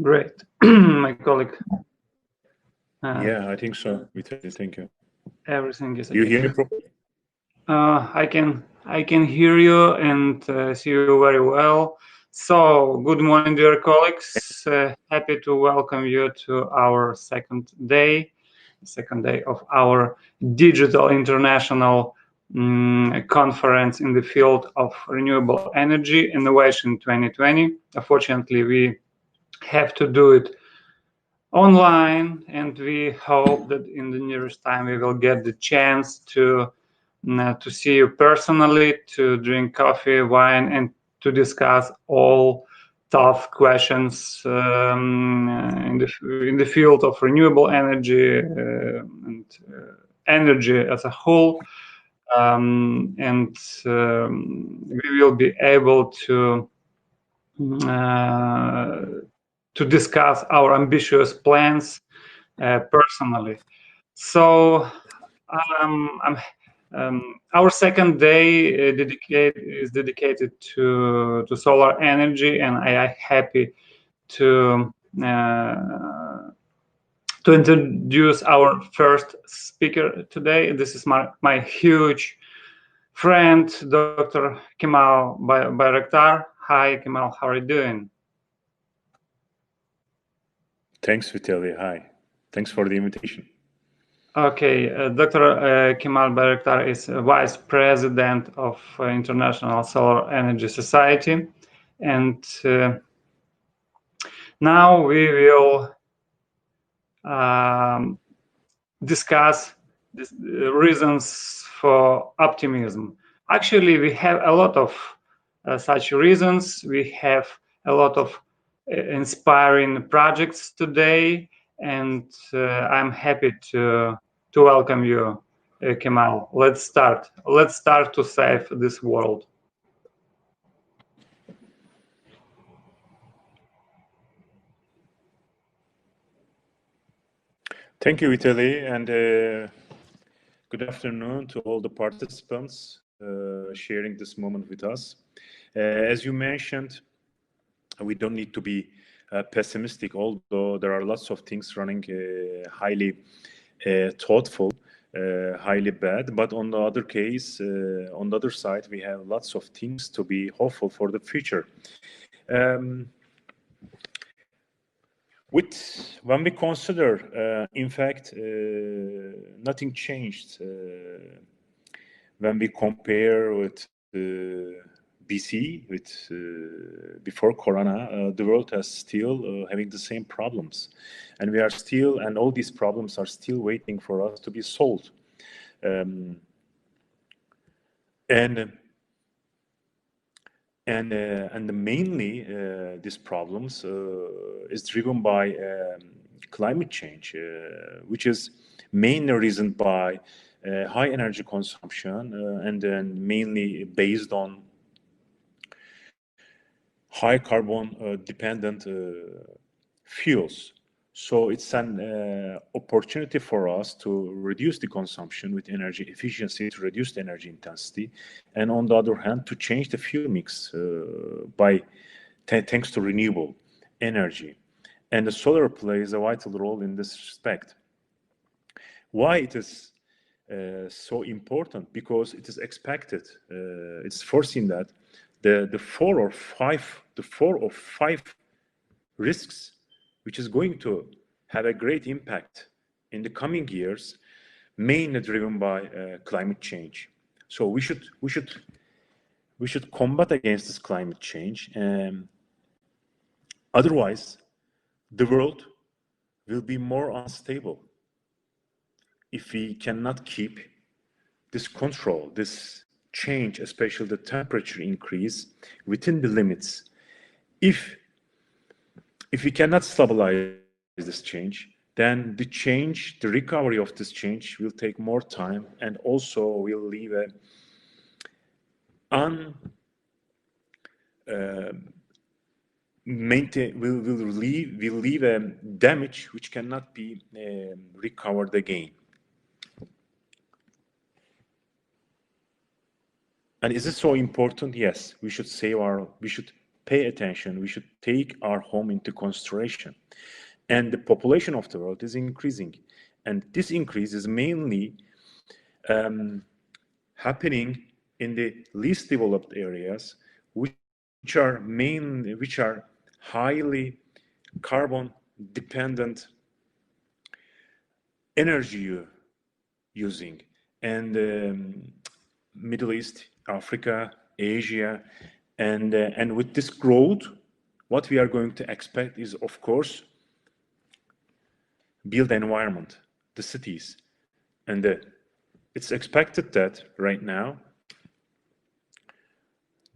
Great. My colleague. Yeah, I think so. Thank you. Everything is okay. You hear me properly? I can hear you and see you very well. So, good morning, dear colleagues. Happy to welcome you to our second day of our Digital International Conference in the field of renewable energy innovation 2020. Unfortunately, we have to do it online, and we hope that in the nearest time we will get the chance to see you personally, to drink coffee, wine, and to discuss all tough questions in the field of renewable energy and energy as a whole. We will be able to discuss our ambitious plans personally. So our second day is dedicated to solar energy, and I am happy to introduce our first speaker today. This is my huge friend, Dr. Kemal Bayraktar. Hi, Kemal. How are you doing? Thanks, Vitaly. Hi. Thanks for the invitation. Okay, Dr. Kemal Bayraktar is Vice President of International Solar Energy Society, and now we will discuss the reasons for optimism. Actually, we have a lot of such reasons. We have a lot of inspiring projects today, and I'm happy to welcome you, Kemal. Let's start. Let's start to save this world. Thank you, Vitaly, and good afternoon to all the participants sharing this moment with us. As you mentioned, we don't need to be pessimistic, although there are lots of things running highly thoughtful, highly bad. But on the other case, on the other side, we have lots of things to be hopeful for the future. When we consider, in fact, nothing changed when we compare with BC, with before Corona, the world is still having the same problems, and we are still, and all these problems are still waiting for us to be solved. And mainly these problems is driven by climate change, which is mainly reasoned by high energy consumption and then mainly based on high carbon dependent fuels. So it's an opportunity for us to reduce the consumption with energy efficiency, to reduce the energy intensity, and on the other hand, to change the fuel mix thanks to renewable energy. And the solar plays a vital role in this respect. Why it is so important? Because it is expected, it's foreseen that the four or five risks which is going to have a great impact in the coming years, mainly driven by climate change. So we should combat against this climate change. Otherwise, the world will be more unstable if we cannot keep this control, this change, especially the temperature increase, within the limits. If we cannot stabilize this change, then the recovery of this change will take more time, and also will leave leave damage which cannot be recovered again. And is it so important? Yes, we should pay attention. We should take our home into consideration. And the population of the world is increasing, and this increase is mainly happening in the least developed areas, which are highly carbon dependent energy using, and Middle East, Africa, Asia, and with this growth, what we are going to expect is, of course, built environment, the cities, and it's expected that right now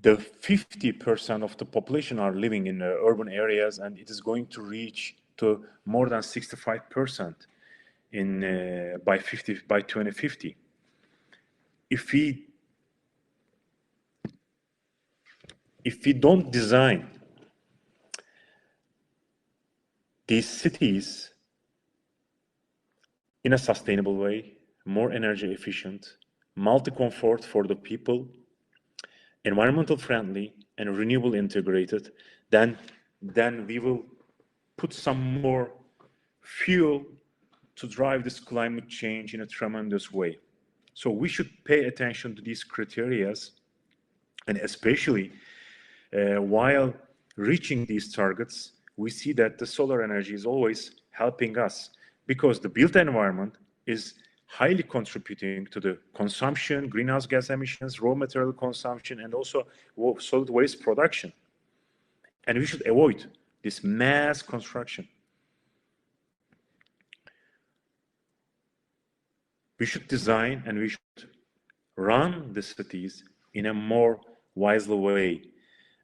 the 50% of the population are living in urban areas, and it is going to reach to more than 65% by 2050. If we don't design these cities in a sustainable way, more energy efficient, multi-comfort for the people, environmental friendly and renewable integrated, then we will put some more fuel to drive this climate change in a tremendous way. So we should pay attention to these criteria, and especially while reaching these targets, we see that the solar energy is always helping us, because the built environment is highly contributing to the consumption, greenhouse gas emissions, raw material consumption, and also solid waste production. And we should avoid this mass construction. We should design and we should run the cities in a more wisely way.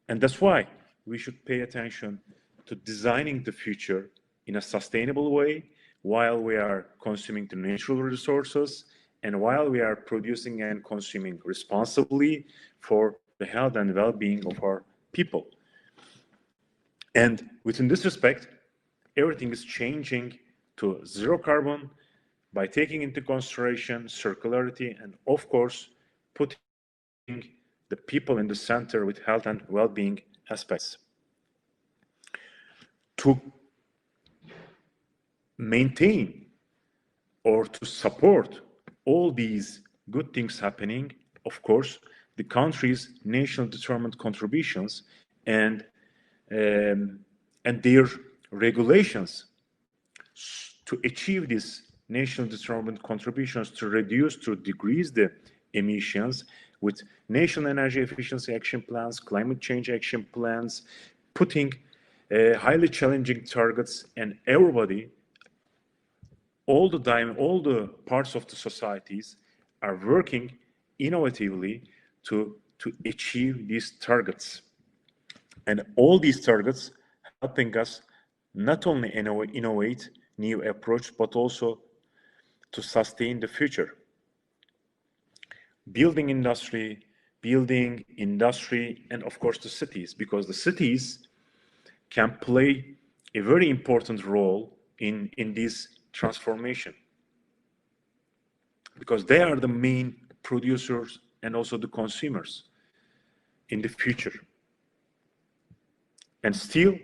And that's why we should pay attention to designing the future in a sustainable way, while we are consuming the natural resources, and while we are producing and consuming responsibly for the health and well-being of our people. And within this respect, everything is changing to zero carbon by taking into consideration circularity and, of course, putting the people in the center with health and well-being aspects. To maintain or to support all these good things happening, of course, the country's national determined contributions and their regulations to achieve these national determined contributions to decrease the emissions with national energy efficiency action plans, climate change action plans, putting highly challenging targets, and everybody, all the parts of the societies are working innovatively to achieve these targets. And all these targets helping us not only innovate new approach, but also to sustain the future. Building industry, and of course the cities, because the cities can play a very important role in this transformation, because they are the main producers and also the consumers in the future. And still,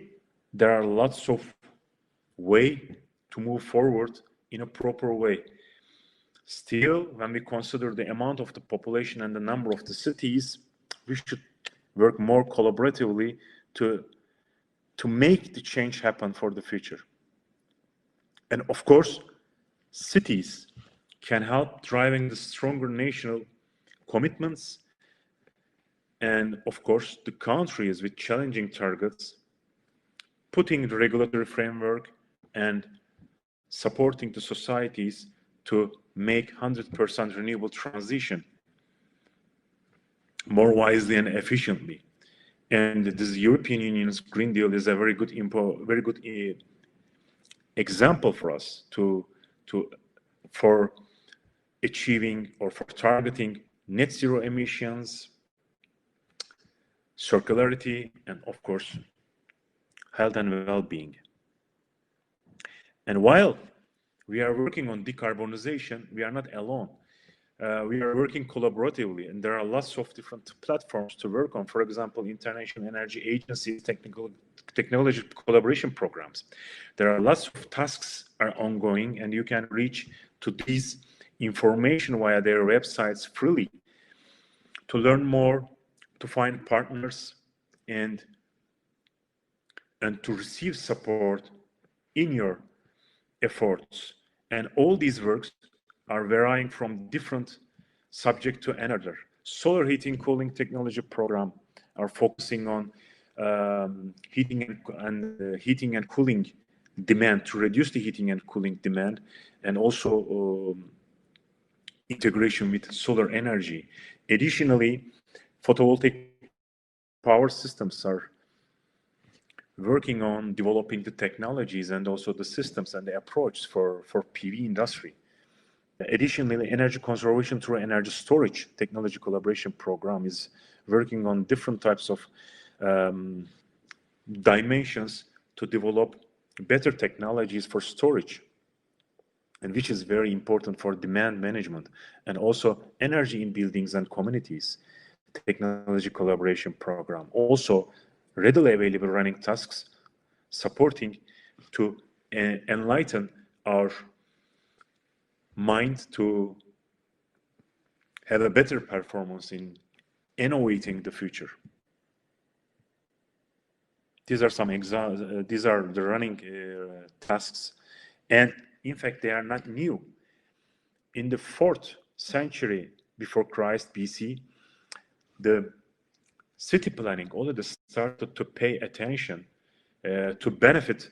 there are lots of ways to move forward in a proper way. Still, when we consider the amount of the population and the number of the cities, we should work more collaboratively to make the change happen for the future. And of course, cities can help driving the stronger national commitments, and of course, the countries with challenging targets, putting the regulatory framework and supporting the societies to make 100% renewable transition more wisely and efficiently. And this European Union's Green Deal is a very good example for us for achieving or for targeting net zero emissions, circularity, and of course, health and well-being. And while we are working on decarbonization, we are not alone. We are working collaboratively, and there are lots of different platforms to work on. For example, International Energy Agency's technology collaboration programs. There are lots of tasks are ongoing, and you can reach to these information via their websites freely to learn more, to find partners, and to receive support in your efforts. And all these works are varying from different subject to another. Solar heating cooling technology program are focusing on heating and cooling demand, to reduce the heating and cooling demand, and also integration with solar energy. Additionally, photovoltaic power systems are working on developing the technologies and also the systems and the approach for PV industry. Additionally, energy conservation through energy storage technology collaboration program is working on different types of dimensions to develop better technologies for storage, and which is very important for demand management and also energy in buildings and communities. Technology collaboration program also readily available running tasks supporting to enlighten our mind to have a better performance in innovating the future. These are some examples. These are the running tasks, and in fact they are not new. In the 4th century before Christ BC, the city planning already started to pay attention to benefit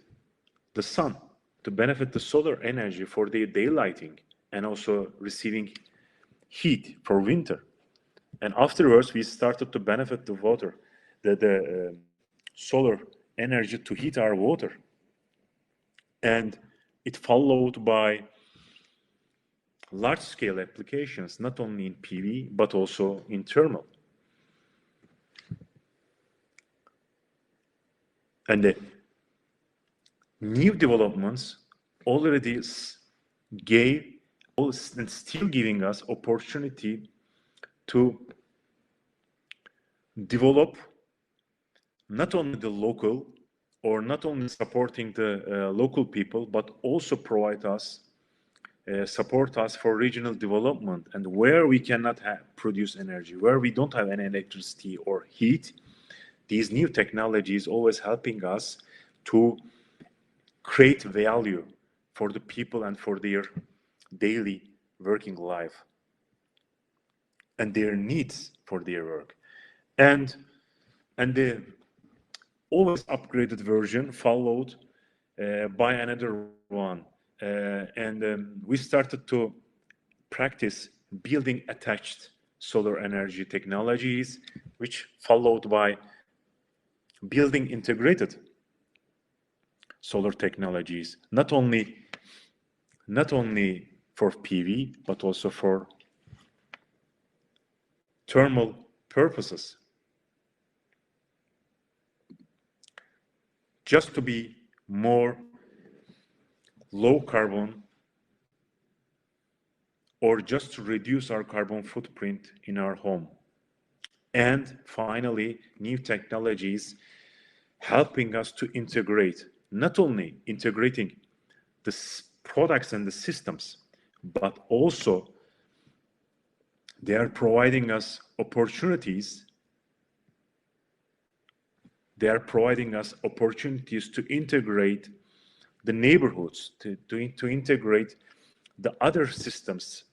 the sun, to benefit the solar energy for their daylighting, and also receiving heat for winter. And afterwards, we started to benefit the water, the solar energy to heat our water. And it followed by large-scale applications, not only in PV, but also in thermal. And the new developments already gave and still giving us opportunity to develop not only the local or not only supporting the local people, but also provide us, support us for regional development. And where we cannot produce energy, where we don't have any electricity or heat, these new technologies always helping us to create value for the people and for their daily working life and their needs for their work. And the always upgraded version followed by another one. We started to practice building attached solar energy technologies, which followed by building integrated solar technologies, not only for PV, but also for thermal purposes. Just to be more low carbon, or just to reduce our carbon footprint in our home. And finally, new technologies helping us to integrate, not only integrating the products and the systems, but also they are providing us opportunities. They are providing us opportunities to integrate the neighborhoods, to integrate the other systems.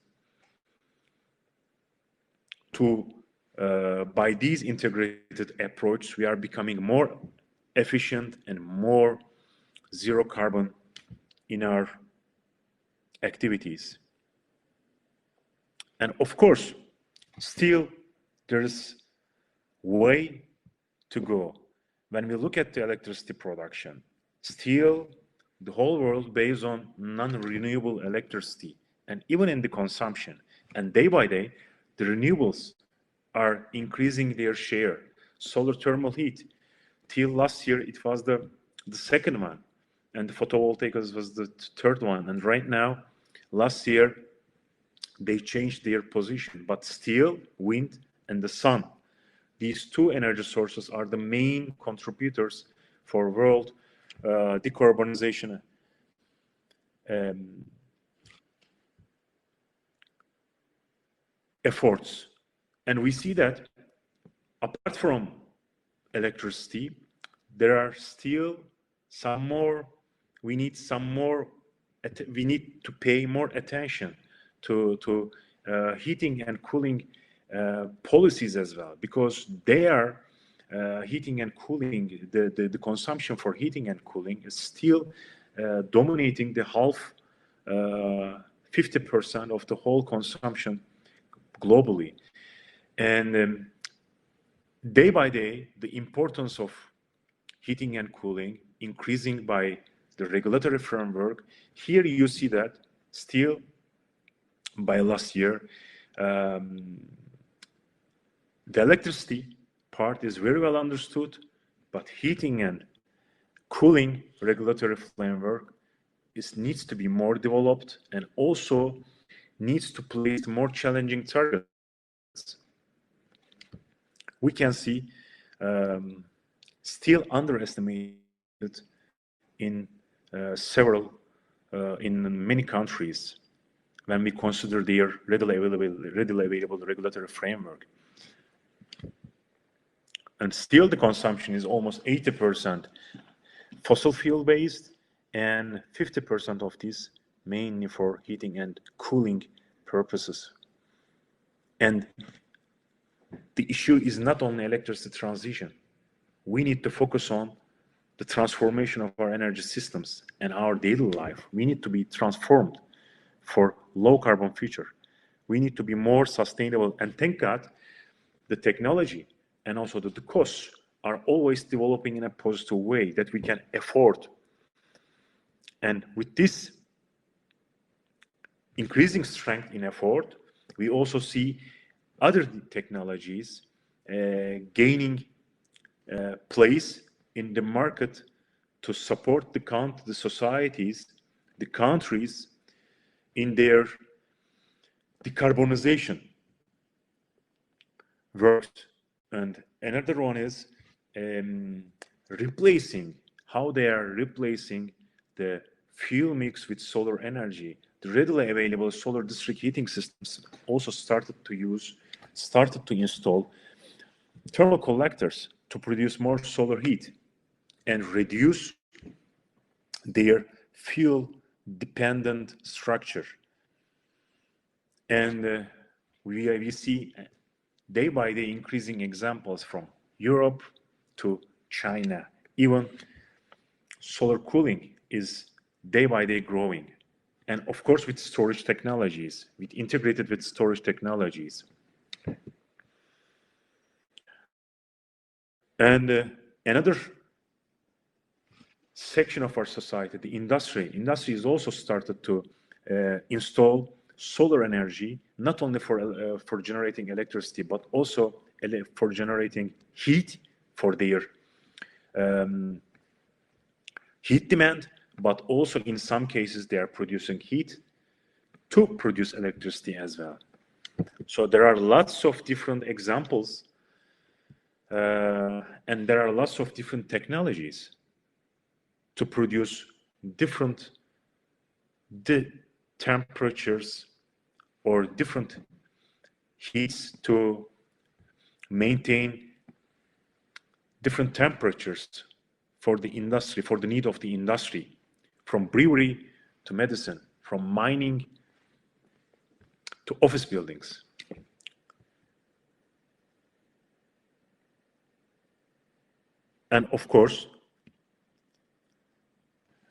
By these integrated approach, we are becoming more efficient and more zero carbon in our activities. And of course, still there is way to go. When we look at the electricity production, still the whole world based on non-renewable electricity, and even in the consumption. And day by day, the renewables are increasing their share. Solar thermal heat, till last year, it was the the second one, and the photovoltaic was the third one. And right now, last year, they changed their position, but still wind and the sun. These two energy sources are the main contributors for world decarbonization efforts. And we see that apart from electricity, there are still some more, we need to pay more attention to heating and cooling policies as well, because they are heating and cooling, the consumption for heating and cooling is still dominating the half, 50% of the whole consumption globally. And day by day, the importance of heating and cooling increasing by the regulatory framework. Here you see that still by last year, the electricity part is very well understood, but heating and cooling regulatory framework needs to be more developed and also needs to place more challenging targets. We can see still underestimated in in many countries when we consider their readily available regulatory framework. And still the consumption is almost 80% fossil fuel based, and 50% of this mainly for heating and cooling purposes. And the issue is not only electricity transition. We need to focus on the transformation of our energy systems and our daily life. We need to be transformed for low carbon future. We need to be more sustainable, and thank God the technology and also the costs are always developing in a positive way that we can afford. And with this increasing strength in effort, we also see other technologies gaining place in the market to support the societies, the countries in their decarbonization work. And another one is how they are replacing the fuel mix with solar energy. The readily available solar district heating systems also started to install thermal collectors to produce more solar heat and reduce their fuel dependent structure. And we see day by day increasing examples from Europe to China. Even solar cooling is day by day growing. And of course, with storage technologies, integrated with storage technologies. And another section of our society, the industry is also started to install solar energy, not only for generating electricity, but also for generating heat for their heat demand, but also in some cases they are producing heat to produce electricity as well. So there are lots of different examples and there are lots of different technologies to produce different temperatures or different heats to maintain different temperatures for the industry, for the need of the industry, from brewery to medicine, from mining to office buildings. And of course,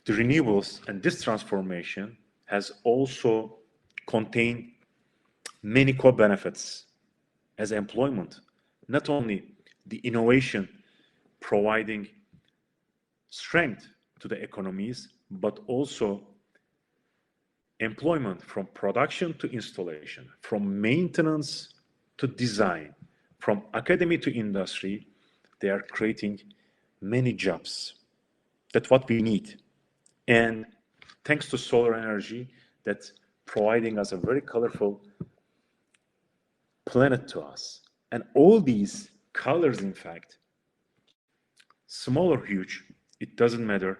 the renewables and this transformation has also contained many co-benefits as employment, not only the innovation providing strength to the economies, but also employment from production to installation, from maintenance to design, from academy to industry. They are creating many jobs. That's what we need. And thanks to solar energy, that's providing us a very colorful planet to us. And all these colors, in fact, small or huge, it doesn't matter.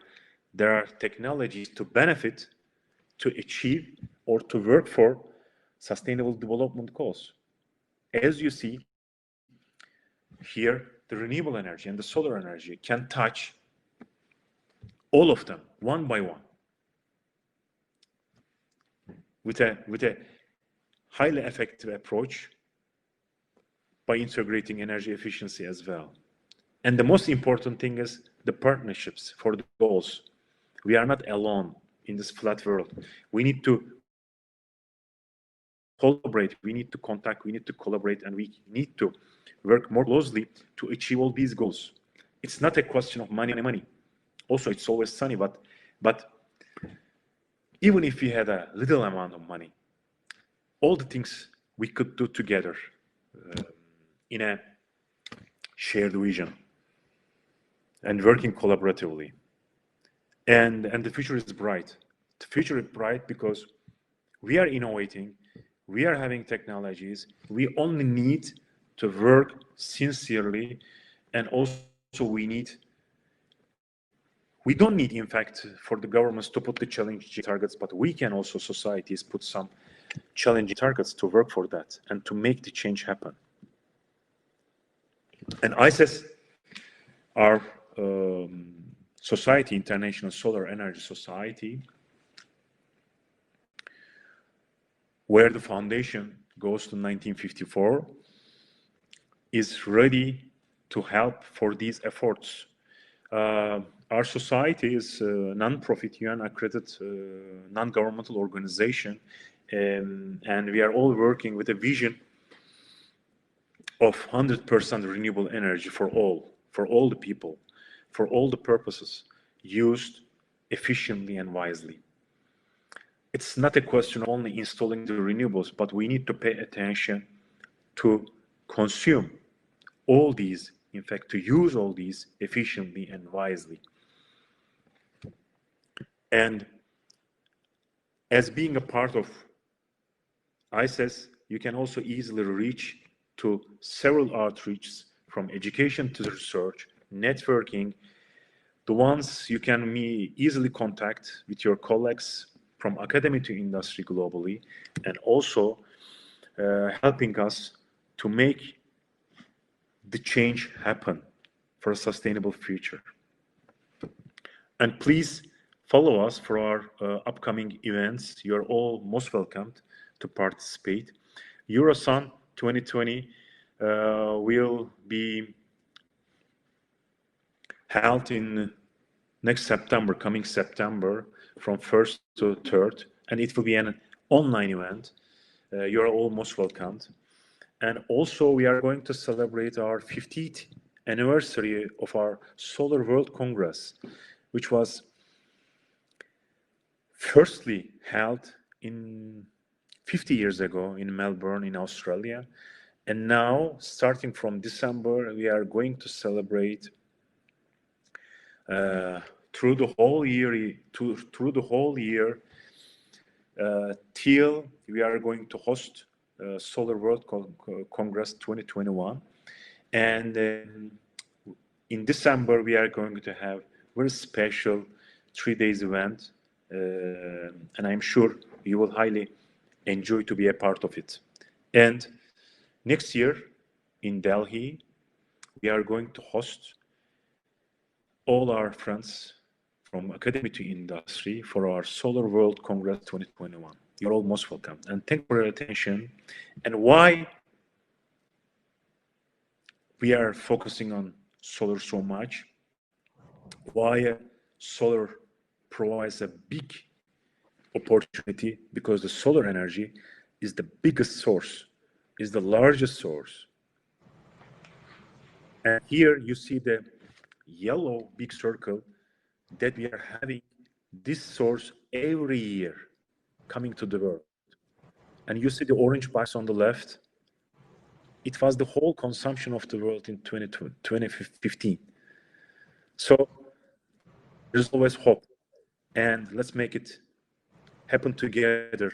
There are technologies to benefit, to achieve, or to work for sustainable development goals. As you see here, the renewable energy and the solar energy can touch all of them one by one with a highly effective approach by integrating energy efficiency as well. And the most important thing is the partnerships for the goals. We are not alone in this flat world. We need to collaborate, we need to contact, we need to collaborate, and we need to work more closely to achieve all these goals. It's not a question of money. Also, it's always sunny, but even if we had a little amount of money, all the things we could do together in a shared vision and working collaboratively. And the future is bright. The future is bright because we are innovating, we are having technologies, we only need to work sincerely, and also we don't need, in fact, for the governments to put the challenging targets, but we can also, societies, put some challenging targets to work for that and to make the change happen. And ICES, our society, International Solar Energy Society, where the foundation goes to 1954, is ready to help for these efforts. Our society is a non-profit UN-accredited non-governmental organization, and we are all working with a vision of 100% renewable energy for all the people, for all the purposes, used efficiently and wisely. It's not a question of only installing the renewables, but we need to pay attention to consume all these, in fact, to use all these efficiently and wisely. And as being a part of ICES, you can also easily reach to several outreaches, from education to research, networking, the ones you can easily contact with your colleagues from academy to industry globally, and also helping us to make the change happen for a sustainable future. And please follow us for our upcoming events. You're all most welcomed to participate. Eurosun 2020 will be held in next September, coming September, from 1st to 3rd, and it will be an online event. You're all most welcomed. And also, we are going to celebrate our 50th anniversary of our Solar World Congress, which was firstly held in 50 years ago in Melbourne, in Australia. And now, starting from December, we are going to celebrate through the whole year, till we are going to host Solar World Congress 2021. And in December, we are going to have a very special 3 days event. And I'm sure you will highly enjoy to be a part of it. And next year in Delhi, we are going to host all our friends from academy to industry for our Solar World Congress 2021. You're all most welcome. And thank you for your attention. And why we are focusing on solar so much, why solar provides a big opportunity, because the solar energy is the biggest source, is the largest source. And here you see the yellow big circle that we are having this source every year coming to the world. And you see the orange box on the left. It was the whole consumption of the world in 2015. So there's always hope. And let's make it happen together.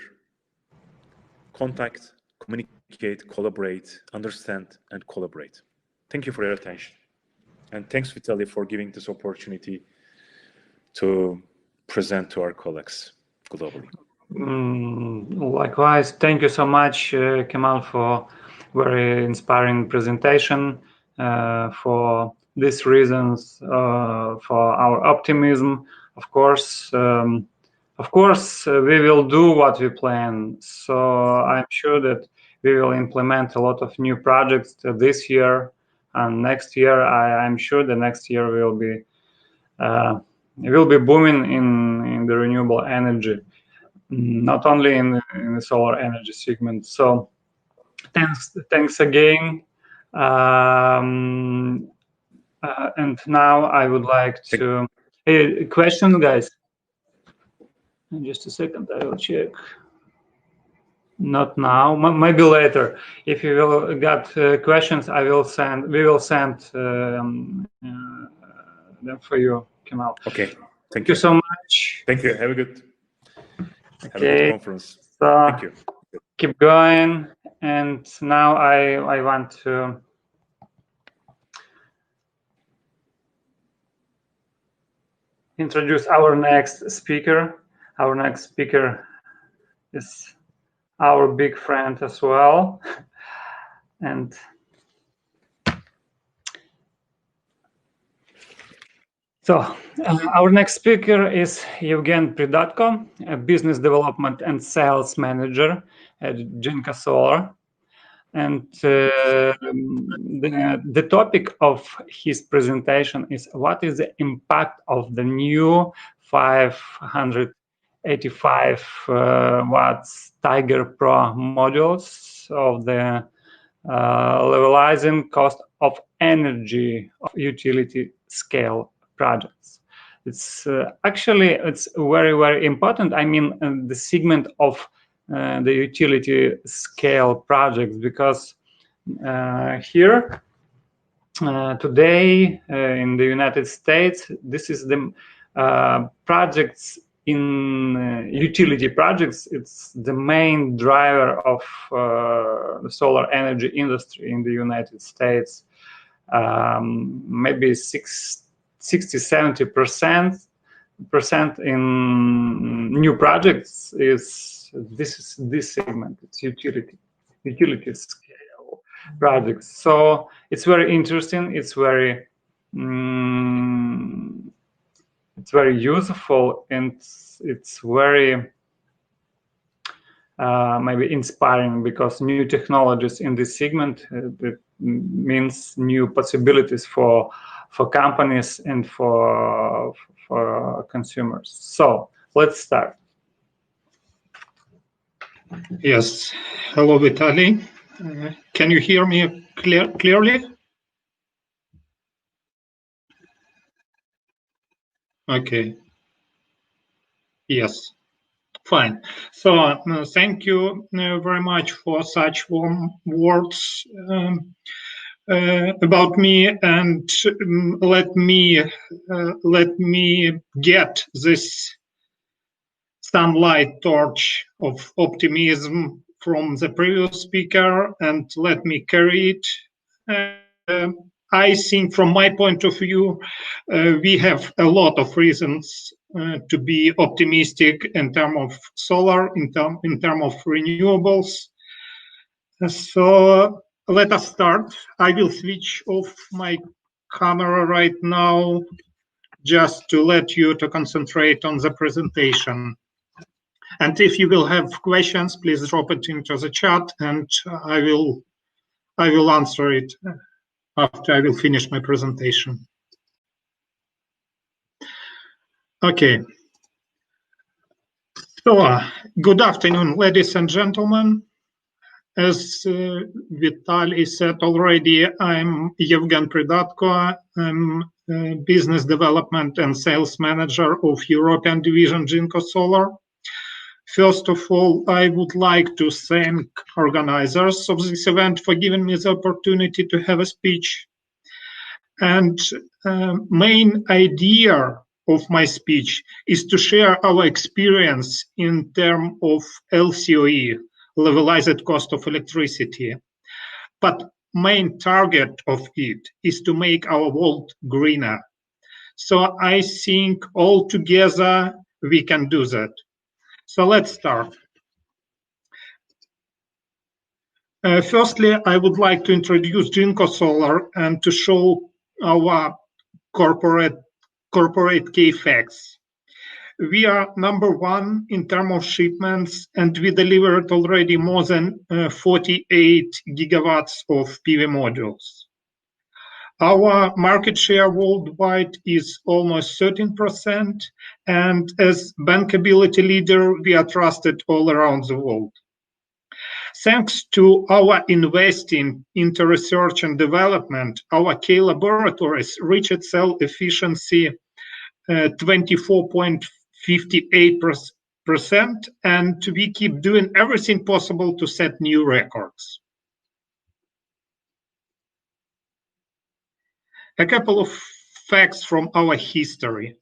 Contact, communicate, collaborate, understand, and collaborate. Thank you for your attention. And thanks, Vitaly, for giving this opportunity to present to our colleagues globally. Likewise, thank you so much, Kemal, for very inspiring presentation. For these reasons, for our optimism, of course, we will do what we plan. So I'm sure that we will implement a lot of new projects this year and next year. I'm sure the next year will be booming in the renewable energy, not only in the solar energy segment. So thanks again. And now I would like to question, guys. Just a second, I will check. Not now, maybe later. If you will got questions, we will send them for you, Kemal. Okay. Thank you so much. Thank you. Have a good conference. So thank you. Keep going. And now I want to introduce our next speaker. Our next speaker is our big friend as well. And so our next speaker is Evgen Pridatko, a business development and sales manager at Jinka Solar. And the topic of his presentation is what is the impact of the new 585 watts Tiger Pro modules of the levelizing cost of energy of utility scale projects. It's actually it's very, very important. I mean, the segment of the utility scale projects, because here today in the United States, this is the projects in utility projects. It's the main driver of the solar energy industry in the United States. Maybe 60-70% in new projects is this segment. It's utility scale projects. So it's very interesting. It's very useful, and it's very maybe inspiring, because new technologies in this segment that means new possibilities for companies and for consumers. So let's start. Yes. Hello, Vitaly. Can you hear me clearly? Okay. Yes. Fine. So thank you very much for such warm words about me, and let me get this sunlight torch of optimism from the previous speaker, and let me carry it. I think, from my point of view, we have a lot of reasons to be optimistic in terms of solar, in terms of renewables. So let us start. I will switch off my camera right now, just to let you to concentrate on the presentation. And if you will have questions, please drop it into the chat, and I will answer it after I will finish my presentation. Okay. So, good afternoon, ladies and gentlemen. As Vitaly said already, I'm Evgen Pridatko. I'm business development and sales manager of European division Jinko Solar. First of all, I would like to thank organizers of this event for giving me the opportunity to have a speech. And main idea of my speech is to share our experience in terms of LCOE, levelized cost of electricity. But main target of it is to make our world greener. So I think all together we can do that. So let's start. Firstly, I would like to introduce Jinko Solar and to show our corporate key facts. We are number one in terms of shipments, and we delivered already more than 48 gigawatts of PV modules. Our market share worldwide is almost 13%, and as bankability leader, we are trusted all around the world. Thanks to our investing into research and development, our key laboratories reached cell efficiency 24.58%, and we keep doing everything possible to set new records. A couple of facts from our history.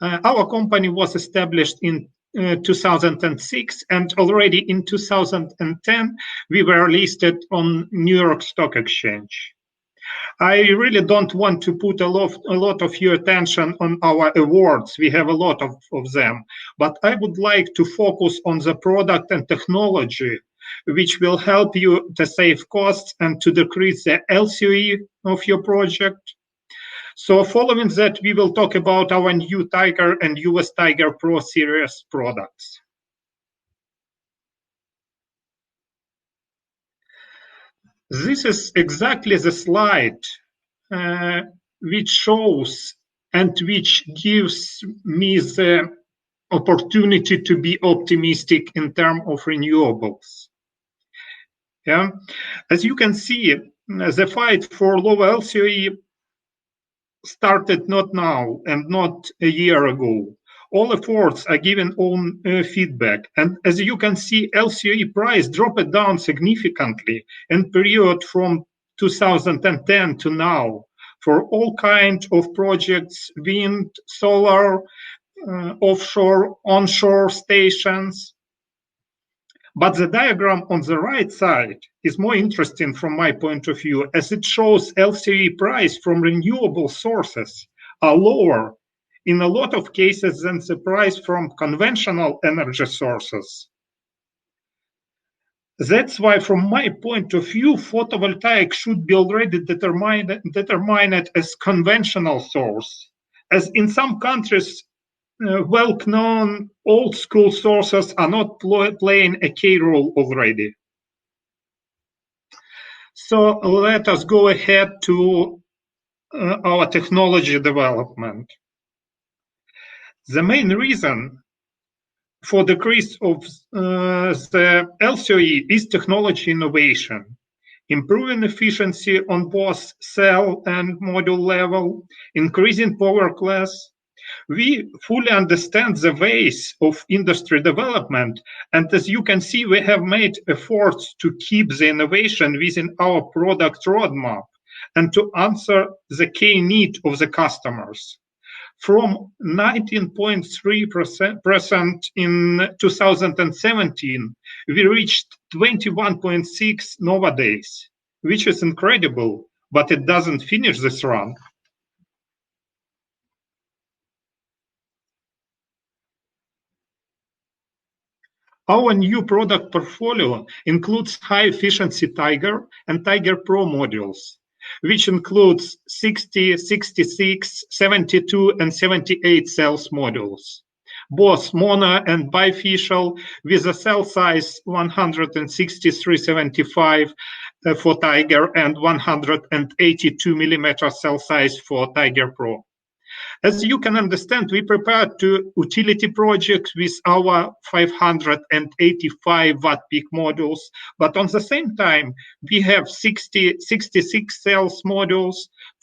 Our company was established in 2006, and already in 2010 we were listed on New York Stock Exchange. I really don't want to put a lot of your attention on our awards. We have a lot of them, but I would like to focus on the product and technology which will help you to save costs and to decrease the LCOE of your project. So following that, we will talk about our new Tiger and US Tiger Pro series products. This is exactly the slide which shows and which gives me the opportunity to be optimistic in terms of renewables. Yeah, as you can see, the fight for low LCOE started not now and not a year ago. All efforts are given on feedback, and as you can see, LCOE price dropped down significantly in period from 2010 to now for all kinds of projects: wind, solar, offshore, onshore stations. But the diagram on the right side is more interesting from my point of view, as it shows LCOE price from renewable sources are lower in a lot of cases than the price from conventional energy sources. That's why, from my point of view, photovoltaic should be already determined as conventional source, as in some countries well-known old school sources are not playing a key role already. So let us go ahead to our technology development. The main reason for decrease of the LCOE is technology innovation, improving efficiency on both cell and module level, increasing power class. We fully understand the ways of industry development, and as you can see, we have made efforts to keep the innovation within our product roadmap and to answer the key need of the customers. From 19.3% in 2017, we reached 21.6 nowadays, which is incredible, but it doesn't finish this run. Our new product portfolio includes high-efficiency Tiger and Tiger Pro modules, which includes 60, 66, 72, and 78 cells modules, both mono and bifacial, with a cell size 163.75 for Tiger and 182 millimeter cell size for Tiger Pro. As you can understand, we prepared to utility projects with our 585 watt peak modules, but on the same time, we have 66 cells modules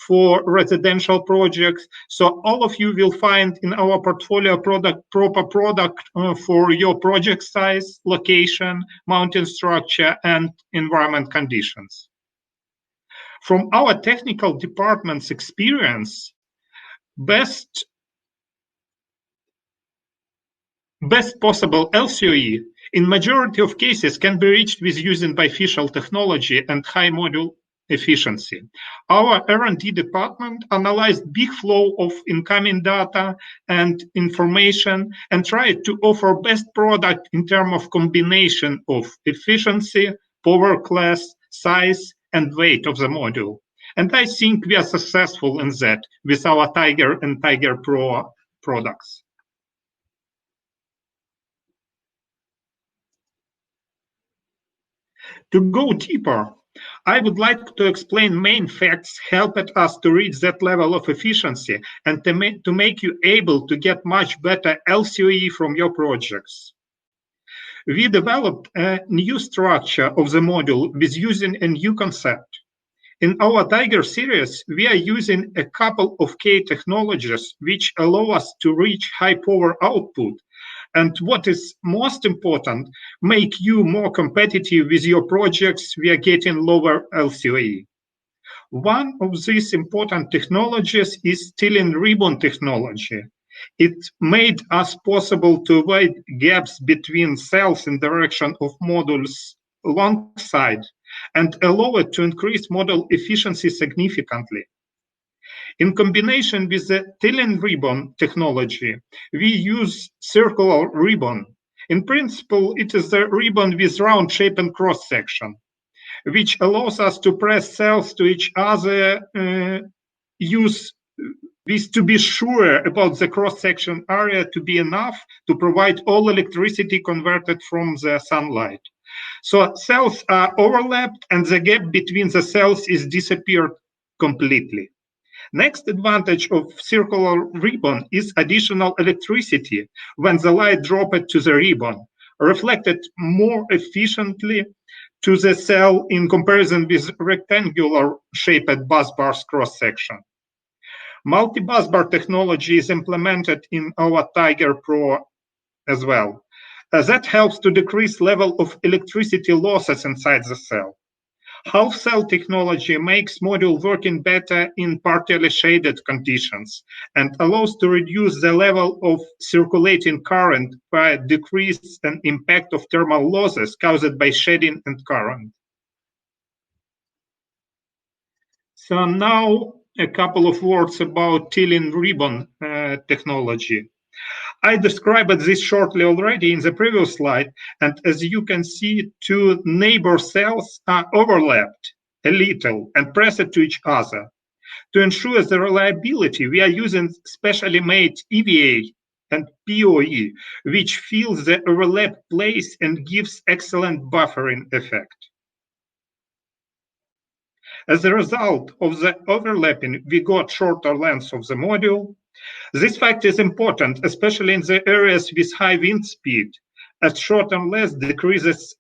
for residential projects. So all of you will find in our portfolio proper product for your project size, location, mounting structure, and environment conditions. From our technical department's experience, best best possible LCOE in majority of cases can be reached with using bifacial technology and high module efficiency. Our R&D department analyzed big flow of incoming data and information and tried to offer best product in terms of combination of efficiency, power class, size, and weight of the module. And I think we are successful in that with our Tiger and Tiger Pro products. To go deeper, I would like to explain main facts helped us to reach that level of efficiency and to make you able to get much better LCOE from your projects. We developed a new structure of the module with using a new concept. In our Tiger series, we are using a couple of key technologies which allow us to reach high power output. And what is most important, make you more competitive with your projects via getting lower LCOE. One of these important technologies is Tilling ribbon technology. It made us possible to avoid gaps between cells in direction of modules alongside and allow it to increase model efficiency significantly. In combination with the Tilling ribbon technology, we use circular ribbon. In principle, it is the ribbon with round shape and cross section, which allows us to press cells to each other, use this to be sure about the cross-section area to be enough to provide all electricity converted from the sunlight. So cells are overlapped and the gap between the cells is disappeared completely. Next advantage of circular ribbon is additional electricity when the light dropped to the ribbon, reflected more efficiently to the cell in comparison with rectangular shaped busbars cross-section. Multi-busbar technology is implemented in our Tiger Pro as well. That helps to decrease level of electricity losses inside the cell. Half cell technology makes module working better in partially shaded conditions and allows to reduce the level of circulating current by decrease an impact of thermal losses caused by shading and current. So now a couple of words about Tilling ribbon technology. I described this shortly already in the previous slide, and as you can see, two neighbor cells are overlapped a little and pressed to each other. To ensure the reliability, we are using specially made EVA and POE, which fills the overlapped place and gives excellent buffering effect. As a result of the overlapping, we got shorter lengths of the module. This fact is important, especially in the areas with high wind speed, as shorter length decreases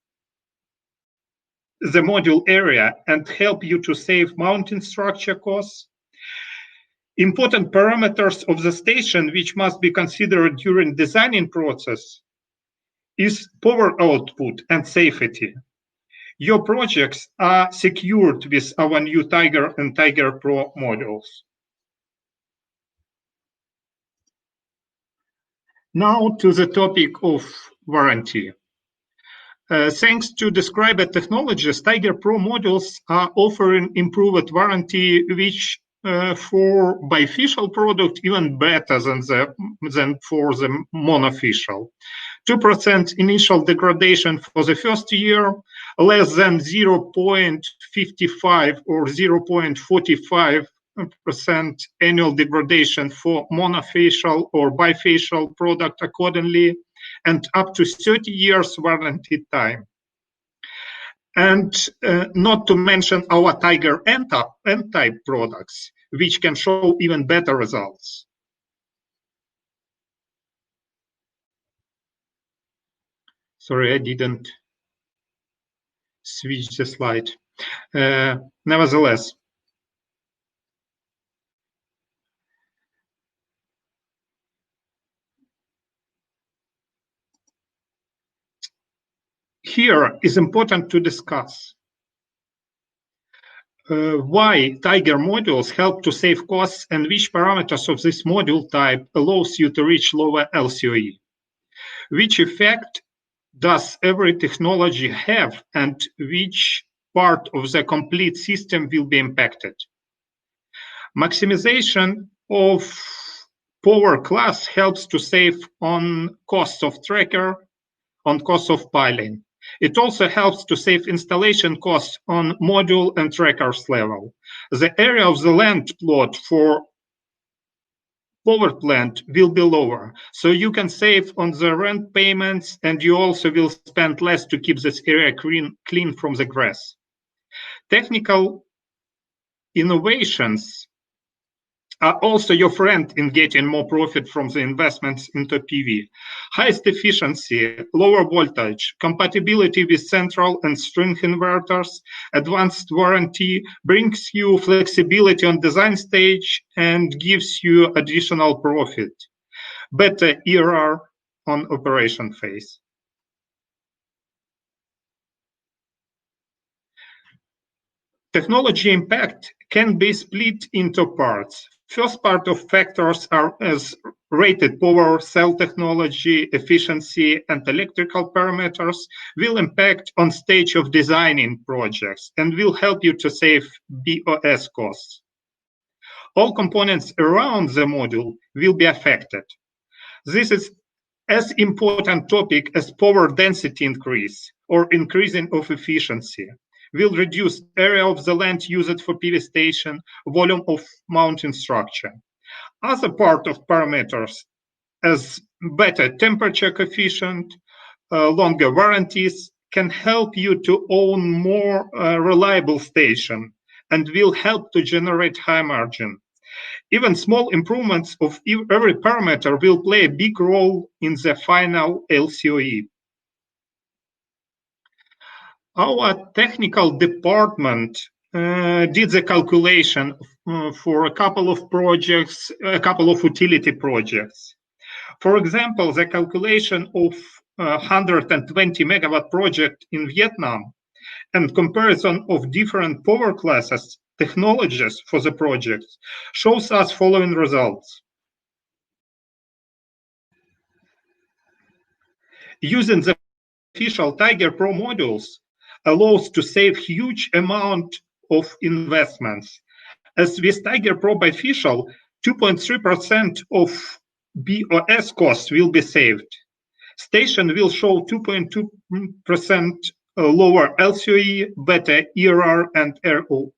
the module area and help you to save mounting structure costs. Important parameters of the station which must be considered during designing process is power output and safety. Your projects are secured with our new Tiger and Tiger Pro modules. Now to the topic of warranty. Thanks to described technologies, Tiger Pro modules are offering improved warranty, which for bifacial product even better than for the monofacial. 2% initial degradation for the first year, less than 0.55 or 0.45% annual degradation for monofacial or bifacial product accordingly, and up to 30 years warranty time. And not to mention our Tiger N-type products, which can show even better results. Sorry, I didn't switch the slide. Nevertheless, here is important to discuss why Tiger modules help to save costs and which parameters of this module type allows you to reach lower LCOE. Which effect does every technology have, and which part of the complete system will be impacted? Maximization of power class helps to save on costs of tracker, on costs of piling. It also helps to save installation costs on module and trackers level. The area of the land plot for power plant will be lower, so you can save on the rent payments, and you also will spend less to keep this area clean from the grass. Technical innovations are also your friend in getting more profit from the investments into PV. Highest efficiency, lower voltage, compatibility with central and string inverters, advanced warranty brings you flexibility on design stage and gives you additional profit. Better ERR on operation phase. Technology impact can be split into parts. First part of factors are as rated power, cell technology, efficiency, and electrical parameters will impact on stage of designing projects and will help you to save BOS costs. All components around the module will be affected. This is as important topic as power density increase or increasing of efficiency. Will reduce area of the land used for PV station, volume of mounting structure. Other part of parameters as better temperature coefficient, longer warranties can help you to own more reliable station and will help to generate high margin. Even small improvements of every parameter will play a big role in the final LCOE. Our technical department did the calculation for a couple of projects, a couple of utility projects. For example, the calculation of 120 megawatt project in Vietnam and comparison of different power classes, technologies for the projects shows us following results. Using the official Tiger Pro modules allows to save huge amount of investments. As with Tiger Pro bifacial, 2.3% of BOS costs will be saved. Station will show 2.2% lower LCOE, better ERR and ROE.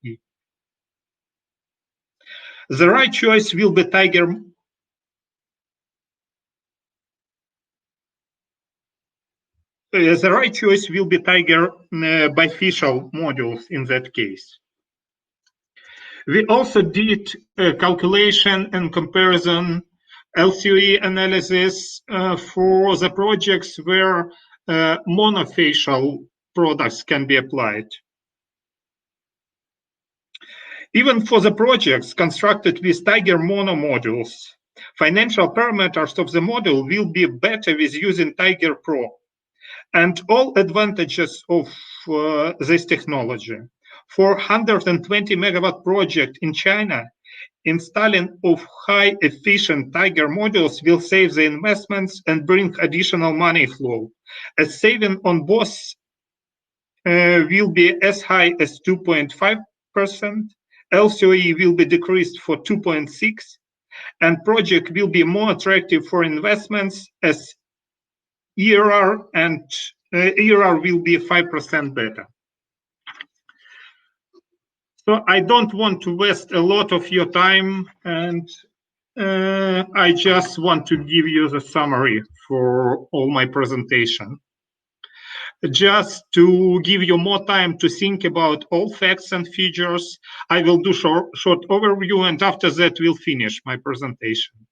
The right choice will be Tiger bifacial modules in that case. We also did a calculation and comparison LCOE analysis for the projects where monofacial products can be applied. Even for the projects constructed with Tiger mono modules, financial parameters of the module will be better with using Tiger Pro and all advantages of this technology. For 120 megawatt project in China, installing of high efficient Tiger modules will save the investments and bring additional money flow. A saving on both will be as high as 2.5%, LCOE will be decreased for 2.6%, and project will be more attractive for investments as ERR will be 5% better. So I don't want to waste a lot of your time, and I just want to give you the summary for all my presentation. Just to give you more time to think about all facts and figures, I will do short overview, and after that we'll finish my presentation.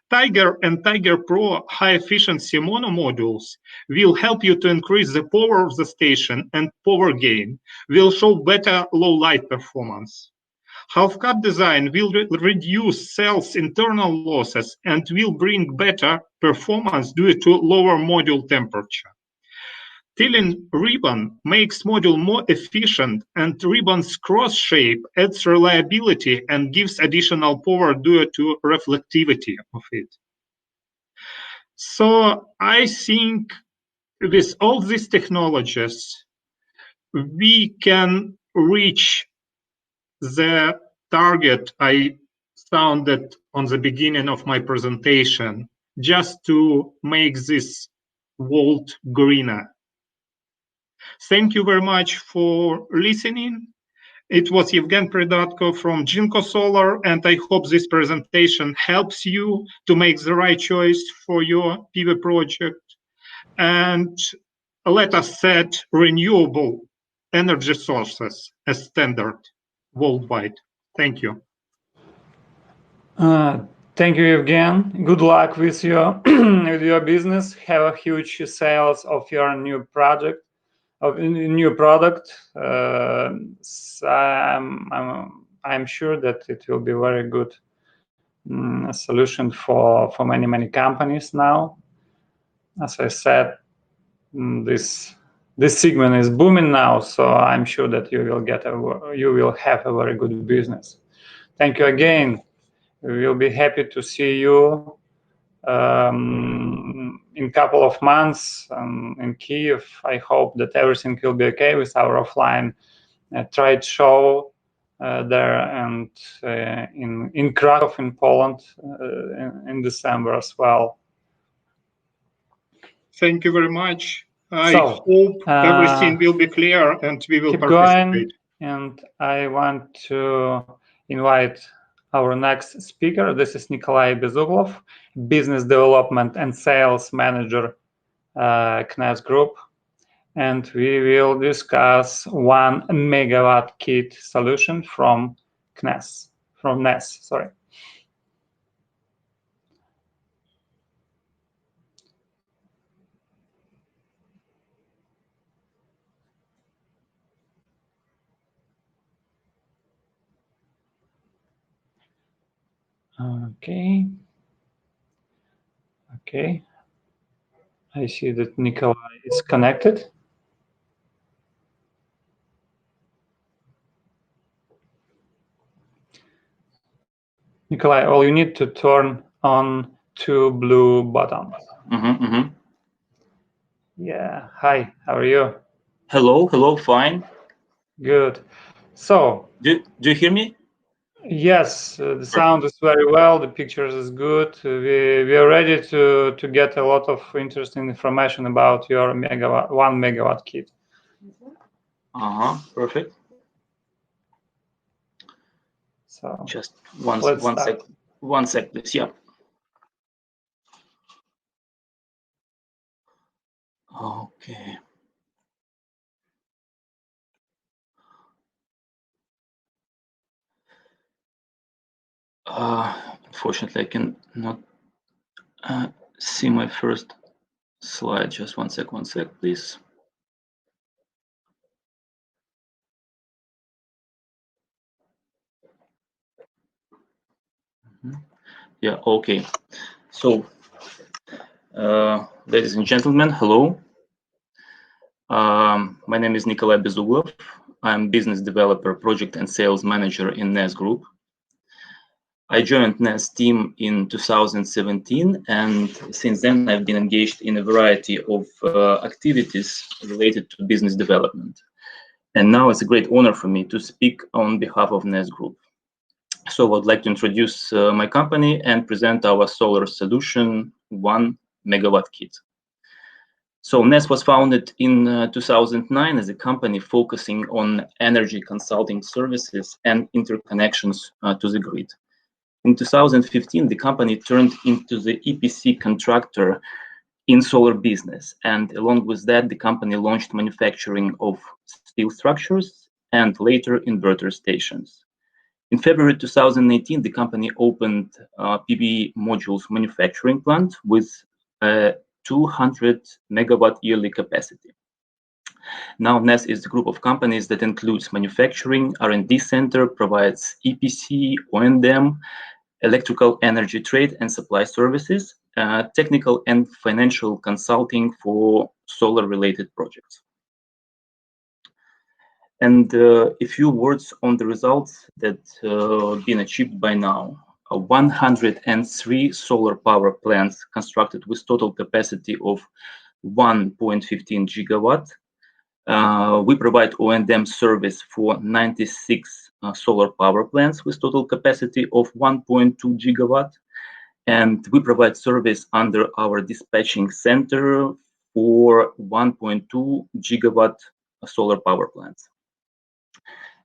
Tiger and Tiger Pro high efficiency mono modules will help you to increase the power of the station, and power gain will show better low light performance. Half-cut design will reduce cells' internal losses and will bring better performance due to lower module temperature. Tilling ribbon makes module more efficient, and ribbon's cross shape adds reliability and gives additional power due to reflectivity of it. So I think with all these technologies, we can reach the target I sounded on the beginning of my presentation, just to make this world greener. Thank you very much for listening. It was Evgen Pridatko from Jinko Solar, and I hope this presentation helps you to make the right choice for your PV project. And let us set renewable energy sources as standard worldwide. Thank you. Thank you, Evgen. Good luck with your with your business. Have a huge sales of your new project, of new product. So I'm sure that it will be very good solution for many companies now. As I said, this segment is booming now, so I'm sure that you will have a very good business. Thank you again. We will be happy to see you in a couple of months in Kyiv. I hope that everything will be okay with our offline trade show there, and in Krakow in Poland in December as well. Thank you very much. I hope everything will be clear and we will participate. And I want to invite our next speaker. This is Nikolai Bezuglov, Business Development and Sales Manager, KNES Group. And we will discuss 1 megawatt kit solution from NES, sorry. Okay. I see that Nikolai is connected. Nikolai, all you need to turn on 2 blue buttons. Yeah. Hi, how are you? Hello, fine. Good. So, do you hear me? Yes, the sound is very well, the pictures is good. We are ready to get a lot of interesting information about your 1 megawatt kit. Perfect. So just one sec, please. Yeah. Okay. Unfortunately, I can not see my first slide. Just one sec, please. Yeah, okay. So, ladies and gentlemen, hello. My name is Nikolai Bezuglov. I'm business developer, project and sales manager in NES Group. I joined NES team in 2017, and since then I've been engaged in a variety of activities related to business development. And now it's a great honor for me to speak on behalf of NES Group. So I'd like to introduce my company and present our solar solution, 1 megawatt kit. So NES was founded in 2009 as a company focusing on energy consulting services and interconnections to the grid. In 2015, the company turned into the EPC contractor in solar business, and along with that, the company launched manufacturing of steel structures and later inverter stations. In February 2018, the company opened a PV modules manufacturing plant with 200 megawatt yearly capacity. Now, NES is a group of companies that includes manufacturing, R&D center, provides EPC, O&M, electrical energy trade and supply services, technical and financial consulting for solar-related projects. And a few words on the results that have been achieved by now. 103 solar power plants constructed with total capacity of 1.15 gigawatt. We provide O&M service for 96 solar power plants with total capacity of 1.2 gigawatt. And we provide service under our dispatching center for 1.2 gigawatt solar power plants.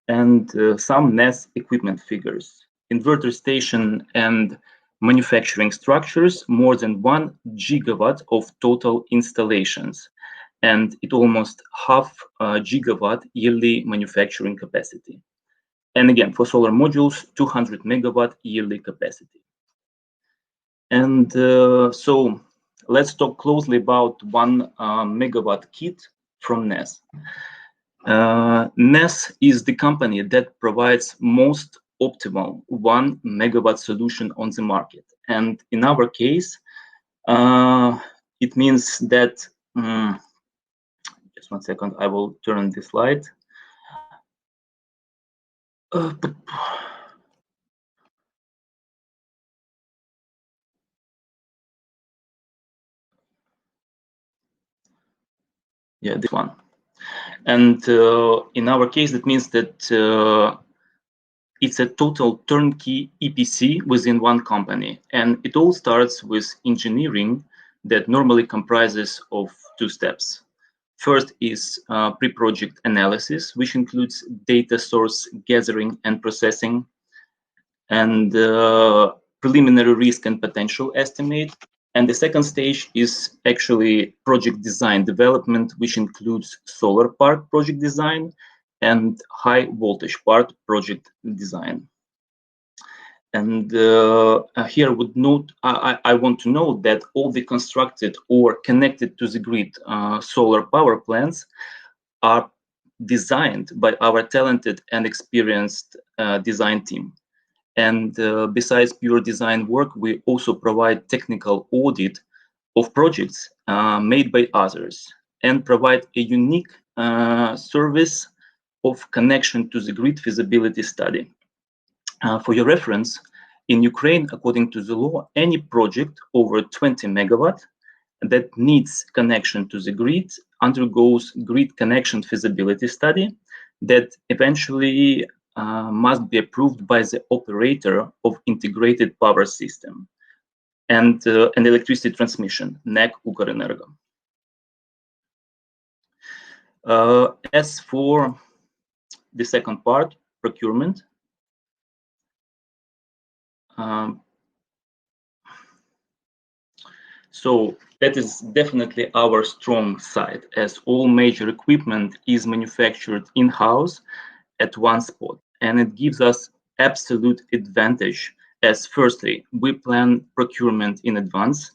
And some NES equipment figures. Inverter station and manufacturing structures, more than 1 gigawatt of total installations, and it almost half gigawatt yearly manufacturing capacity. And again, for solar modules, 200 megawatt yearly capacity. And so let's talk closely about 1 megawatt kit from NES. NES is the company that provides most optimal 1 megawatt solution on the market. And in our case, it means that, just 1 second, I will turn this slide. Yeah, this one. And in our case, that means that it's a total turnkey EPC within 1 company. And it all starts with engineering that normally comprises of 2 steps. First is pre-project analysis, which includes data source gathering and processing, and preliminary risk and potential estimate. And the second stage is actually project design development, which includes solar park project design and high voltage part project design. And here I want to note that all the constructed or connected to the grid solar power plants are designed by our talented and experienced design team. And besides pure design work, we also provide technical audit of projects made by others and provide a unique service of connection to the grid feasibility study. For your reference, in Ukraine, according to the law, any project over 20 megawatt that needs connection to the grid undergoes grid connection feasibility study that eventually must be approved by the operator of integrated power system and electricity transmission, NEC Ukrenergo. As for the second part, procurement, so that is definitely our strong side, as all major equipment is manufactured in-house at 1 spot. And it gives us absolute advantage, as firstly, we plan procurement in advance.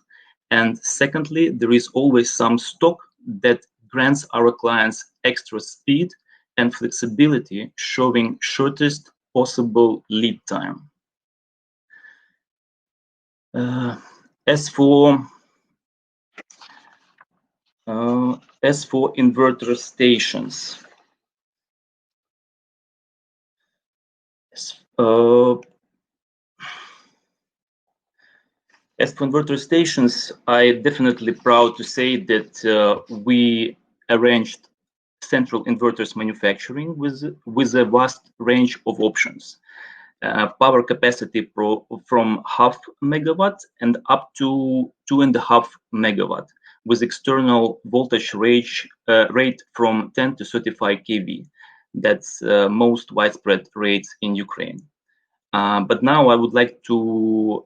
And secondly, there is always some stock that grants our clients extra speed and flexibility, showing shortest possible lead time. As for inverter stations, as for inverter stations, I'm definitely proud to say that we arranged central inverters manufacturing with a vast range of options. Power capacity from 0.5 megawatt and up to 2.5 megawatt, with external voltage rate from 10 to 35 kV. That's most widespread rates in Ukraine. But now I would like to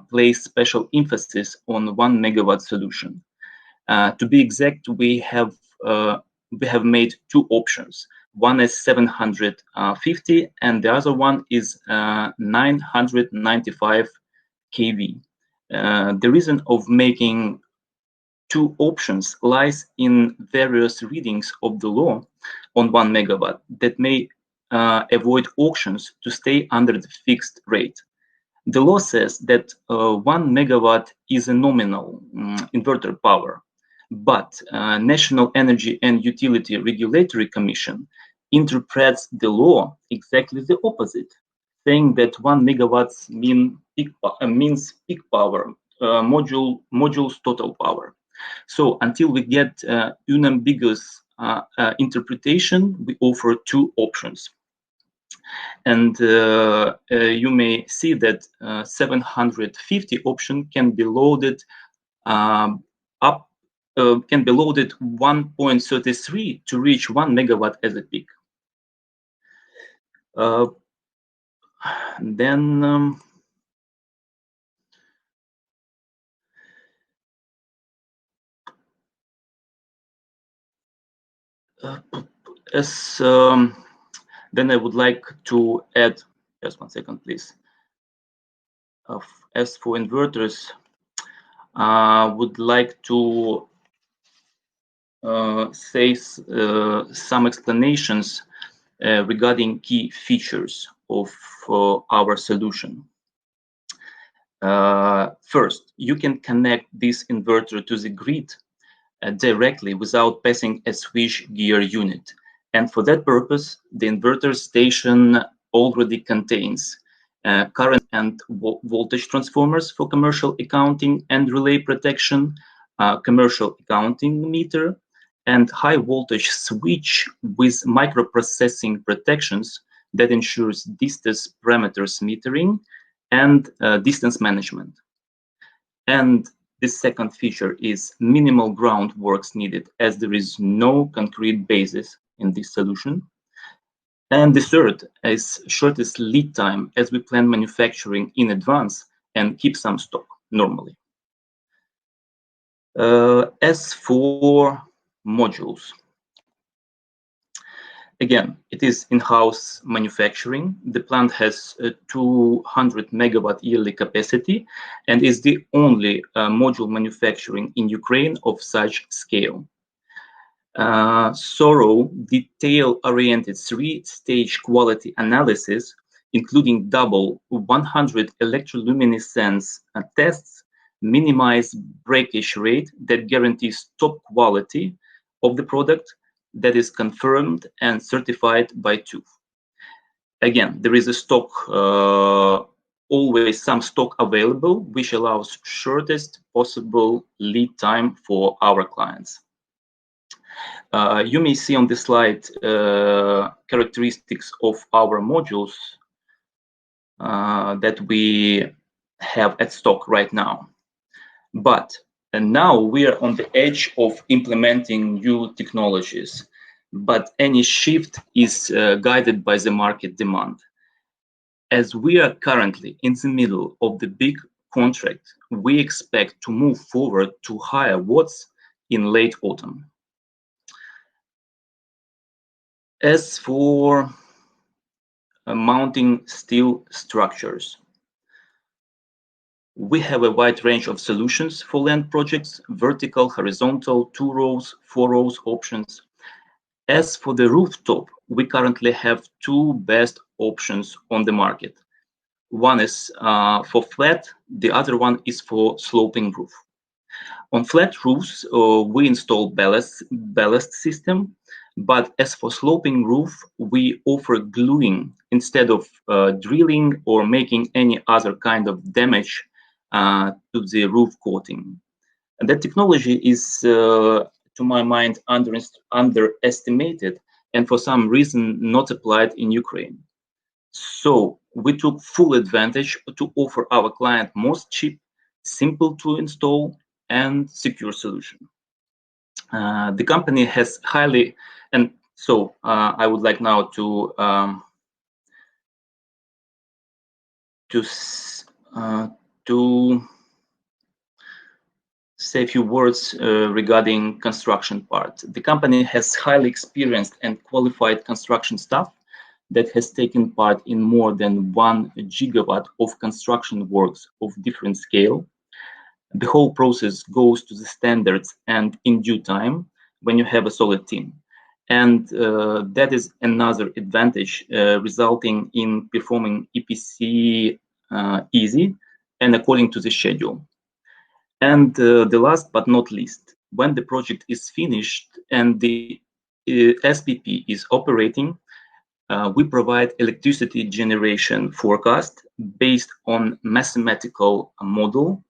place special emphasis on 1 megawatt solution. To be exact, we have made 2 options. One is 750 and the other one is 995 kV. The reason of making 2 options lies in various readings of the law on 1 megawatt that may avoid auctions to stay under the fixed rate. The law says that 1 megawatt is a nominal inverter power, but National Energy and Utility Regulatory Commission interprets the law exactly the opposite. saying that 1 megawatts means peak power, module's total power. So until we get unambiguous interpretation, we offer two options. And you may see that 750 option can be loaded can be loaded 1.33 to reach 1 megawatt as a peak. Then then I would like to add, just 1 second, please. As for inverters, would like to say some explanations regarding key features of our solution. First, you can connect this inverter to the grid directly without passing a switch gear unit. And for that purpose, the inverter station already contains current and voltage transformers for commercial accounting and relay protection, commercial accounting meter, and high voltage switch with microprocessing protections that ensures distance parameters metering and distance management. And the second feature is minimal groundworks needed, as there is no concrete basis in this solution. And the third is shortest lead time, as we plan manufacturing in advance and keep some stock normally. As for modules, again, it is in-house manufacturing. The plant has a 200 megawatt yearly capacity and is the only module manufacturing in Ukraine of such scale. Thorough, detail-oriented three-stage quality analysis, including double 100 electroluminescence tests, minimize breakage rate that guarantees top quality of the product that is confirmed and certified by TÜV. Again, there is a stock, always some stock available, which allows shortest possible lead time for our clients. You may see on the slide characteristics of our modules that we have at stock right now. But now we are on the edge of implementing new technologies, but any shift is guided by the market demand. As we are currently in the middle of the big contract, we expect to move forward to higher watts in late autumn. As for mounting steel structures, we have a wide range of solutions for land projects, vertical, horizontal, 2 rows, 4 rows options. As for the rooftop, we currently have 2 best options on the market. One is for flat, the other one is for sloping roof. On flat roofs, we install ballast system, but as for sloping roof, we offer gluing instead of drilling or making any other kind of damage to the roof coating. And that technology is, to my mind, underestimated and for some reason not applied in Ukraine. So we took full advantage to offer our client most cheap, simple to install, and secure solution. The company has highly, and so I would like now to say a few words regarding construction part. The company has highly experienced and qualified construction staff that has taken part in more than 1 gigawatt of construction works of different scale. The whole process goes to the standards and in due time when you have a solid team. And that is another advantage resulting in performing EPC easy and according to the schedule. And the last but not least, when the project is finished and the SPP is operating, we provide electricity generation forecast based on mathematical model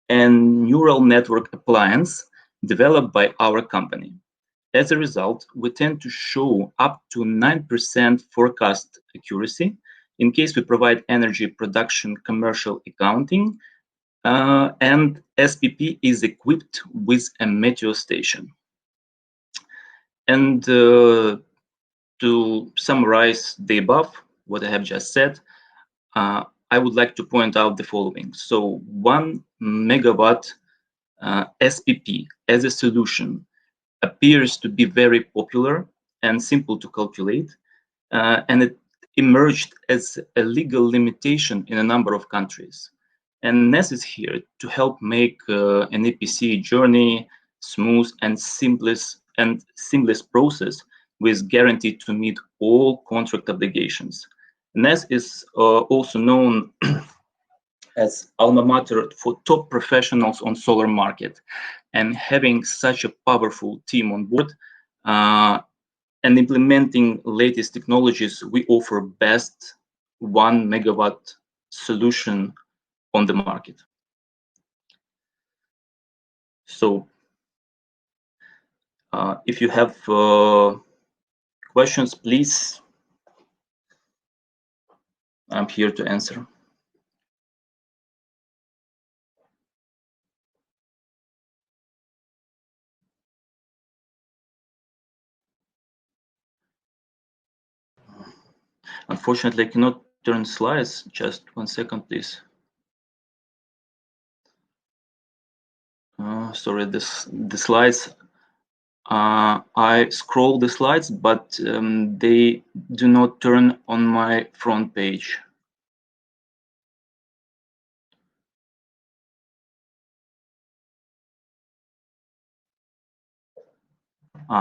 and neural network appliance developed by our company. As a result, we tend to show up to 9% forecast accuracy in case we provide energy production commercial accounting, and SPP is equipped with a meteor station. And to summarize the above, what I have just said, I would like to point out the following. So 1 megawatt SPP as a solution appears to be very popular and simple to calculate, and it emerged as a legal limitation in a number of countries. And NES is here to help make an EPC journey smooth and seamless process with guarantee to meet all contract obligations. NES is also known as alma mater for top professionals on solar market, and having such a powerful team on board and implementing latest technologies, we offer best 1 megawatt solution on the market. So if you have questions, please, I'm here to answer. Unfortunately, I cannot turn slides. Just 1 second, please. Sorry, the slides. I scroll the slides, but they do not turn on my front page.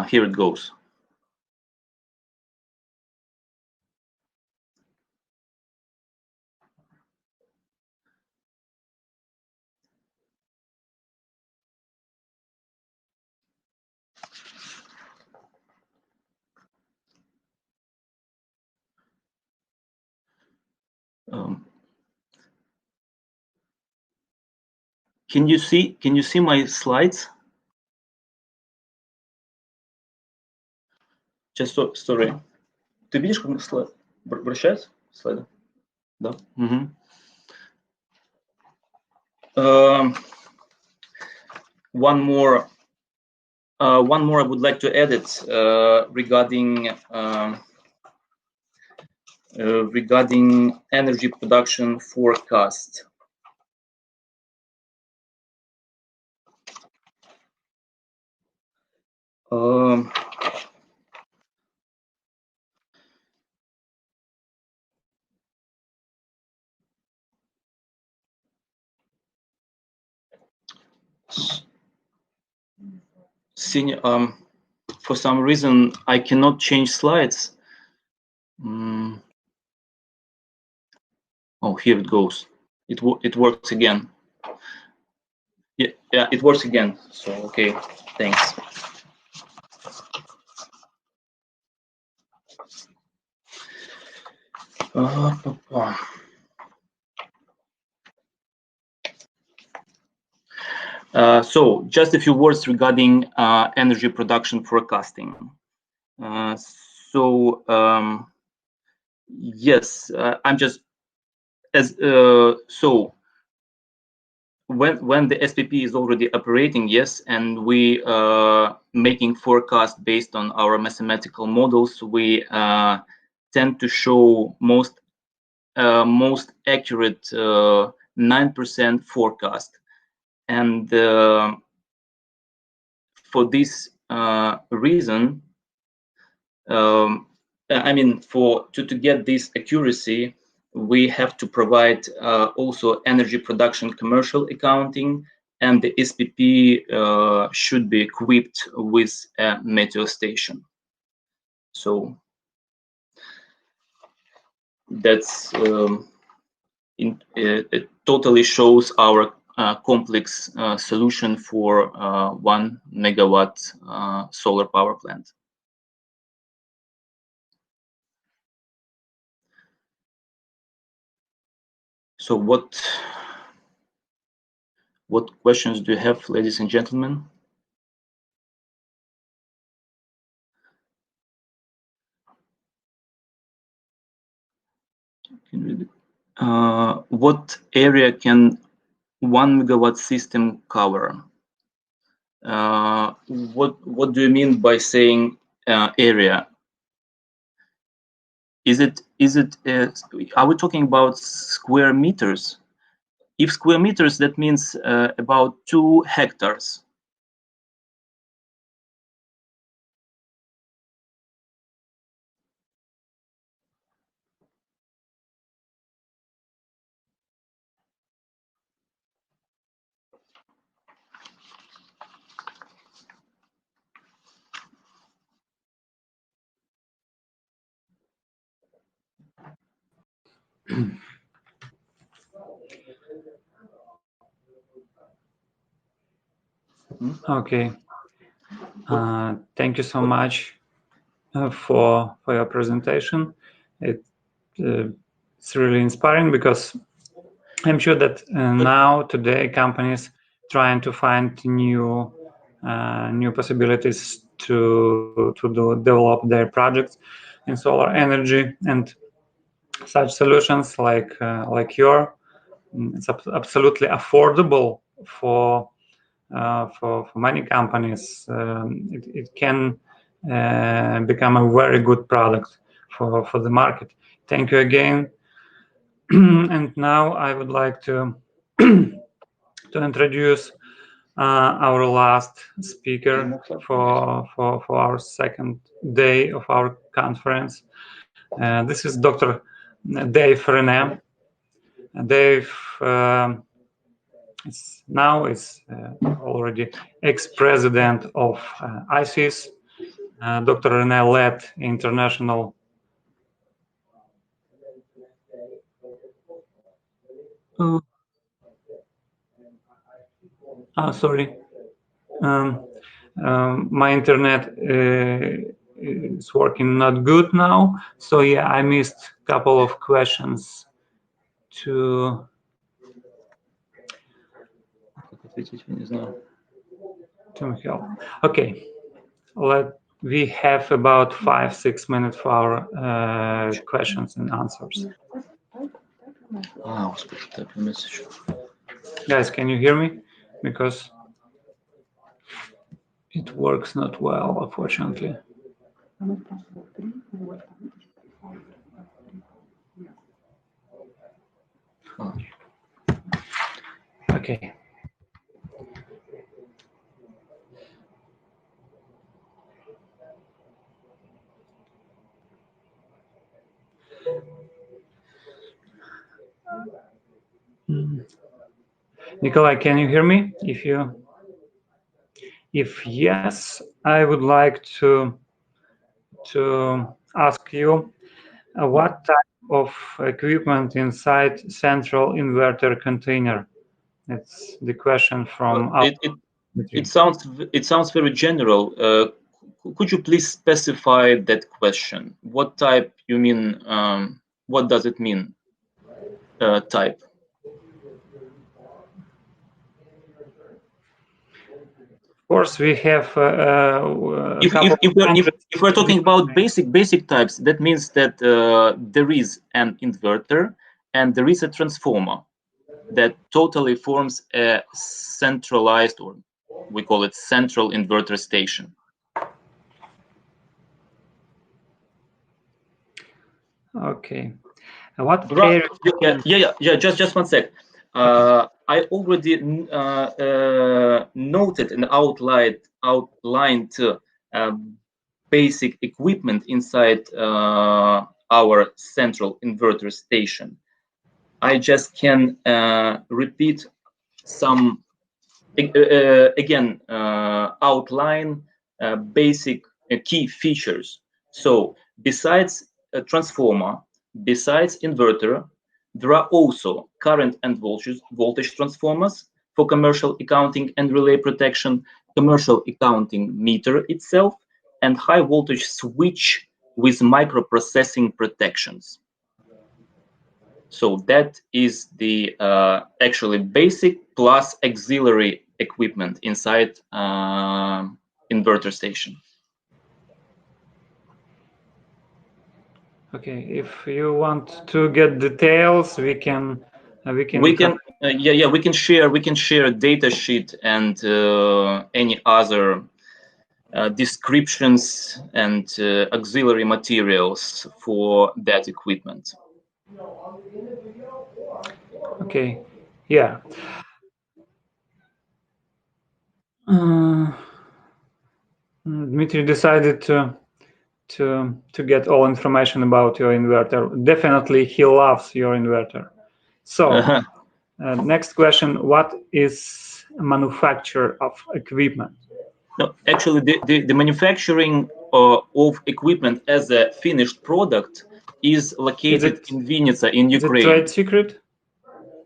Here it goes. Can you see my slides? Just sorry. Ты видишь, как слайд вращается? Слайды? Да. One more I would like to edit regarding energy production forecast. For some reason, I cannot change slides. Oh, here it goes. It works again. Yeah, it works again. So okay, thanks. So just a few words regarding energy production forecasting. Yes, I'm just so when the SPP is already operating, yes, and we making forecast based on our mathematical models, we tend to show most accurate 9% forecast. And for this reason, I mean, to get this accuracy, we have to provide also energy production commercial accounting, and the SPP should be equipped with a meteor station. So that's it totally shows our complex solution for 1 megawatt solar power plant. So what questions do you have, ladies and gentlemen? What area can 1 megawatt system cover? What do you mean by saying area? Are we talking about square meters? If square meters, that means about 2 hectares. Okay. Thank you so much for your presentation. It's really inspiring, because I'm sure that now today companies trying to find new possibilities to develop their projects in solar energy, and such solutions like your, it's absolutely affordable for many companies. It can become a very good product for the market. Thank you again. And now I would like to introduce our last speaker for our second day of our conference. This is Dr. Dave René. Dave is already ex-president of ICES. Dr. René led international sorry. My internet is working not good now, so yeah, I missed a couple of questions to help. Okay, we have about 5-6 minutes for our questions and answers. Guys, can you hear me? Because it works not well, unfortunately. Okay. Nikolai, can you hear me? If yes, I would like to ask you what type of equipment inside central inverter container? It's the question from it sounds very general. Could you please specify that question? What type you mean? What does it mean? Type. Of course, we have. If we're talking about basic types, that means that there is an inverter and there is a transformer that totally forms a centralized, or we call it central inverter station. Okay. What? Yeah. Just one sec. I already noted and outlined basic equipment inside our central inverter station. I just can repeat some again outline basic key features. So besides a transformer, besides inverter, there are also current and voltage transformers for commercial accounting and relay protection, commercial accounting meter itself, and high voltage switch with microprocessing protections. So that is the actually basic plus auxiliary equipment inside inverter station. Okay, if you want to get details, we can share data sheet and any other descriptions and auxiliary materials for that equipment. Okay, yeah. Dmitry decided to get all information about your inverter. Definitely, he loves your inverter. So, next question: what is manufacture of equipment? No, actually, the manufacturing of equipment as a finished product is located in Vinnytsia, in Ukraine. Is it trade secret?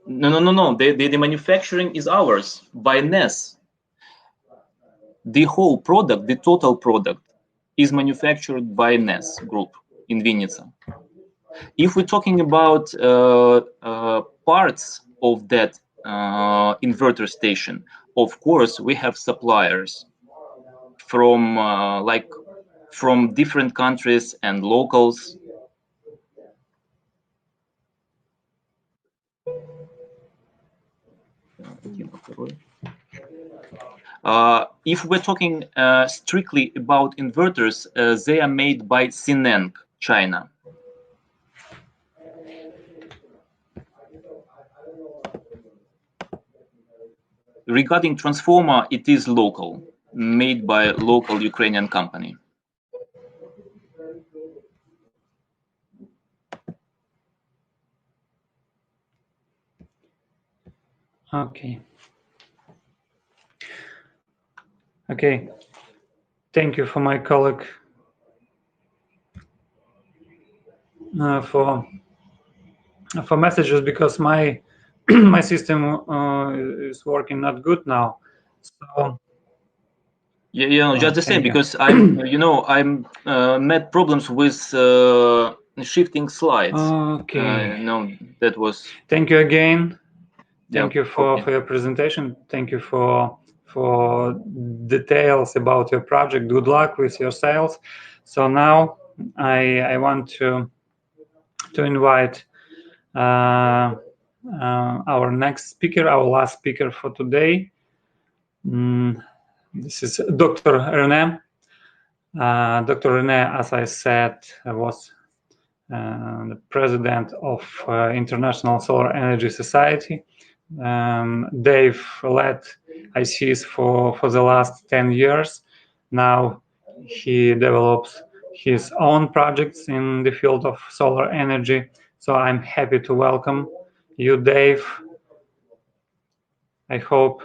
No. The manufacturing is ours by NES. The whole product, the total product, is manufactured by NES Group in Vinnytsia. If we're talking about parts of that inverter station, of course, we have suppliers from from different countries and locals. If we're talking strictly about inverters, they are made by Sineng, China. Regarding transformer, it is local, made by local Ukrainian company. Okay. Okay. Thank you for my colleague for messages, because my my system is working not good now. So yeah, just the same, because I'm met problems with shifting slides. Okay. No, that was. Thank you again. Thank Yeah, you for your presentation. Thank you for details about your project. Good luck with your sales. So now I want to invite our next speaker, our last speaker for today. This is Dr. René. Dr. René, as I said, was the president of International Solar Energy Society. Dave led ICs for the last 10 years. Now he develops his own projects in the field of solar energy. So I'm happy to welcome you, Dave. I hope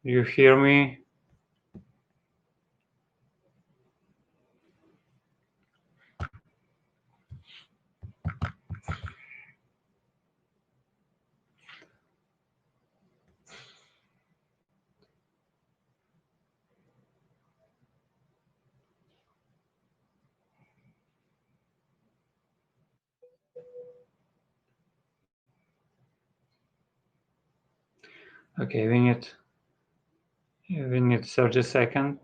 you hear me. Okay, we need 30 seconds.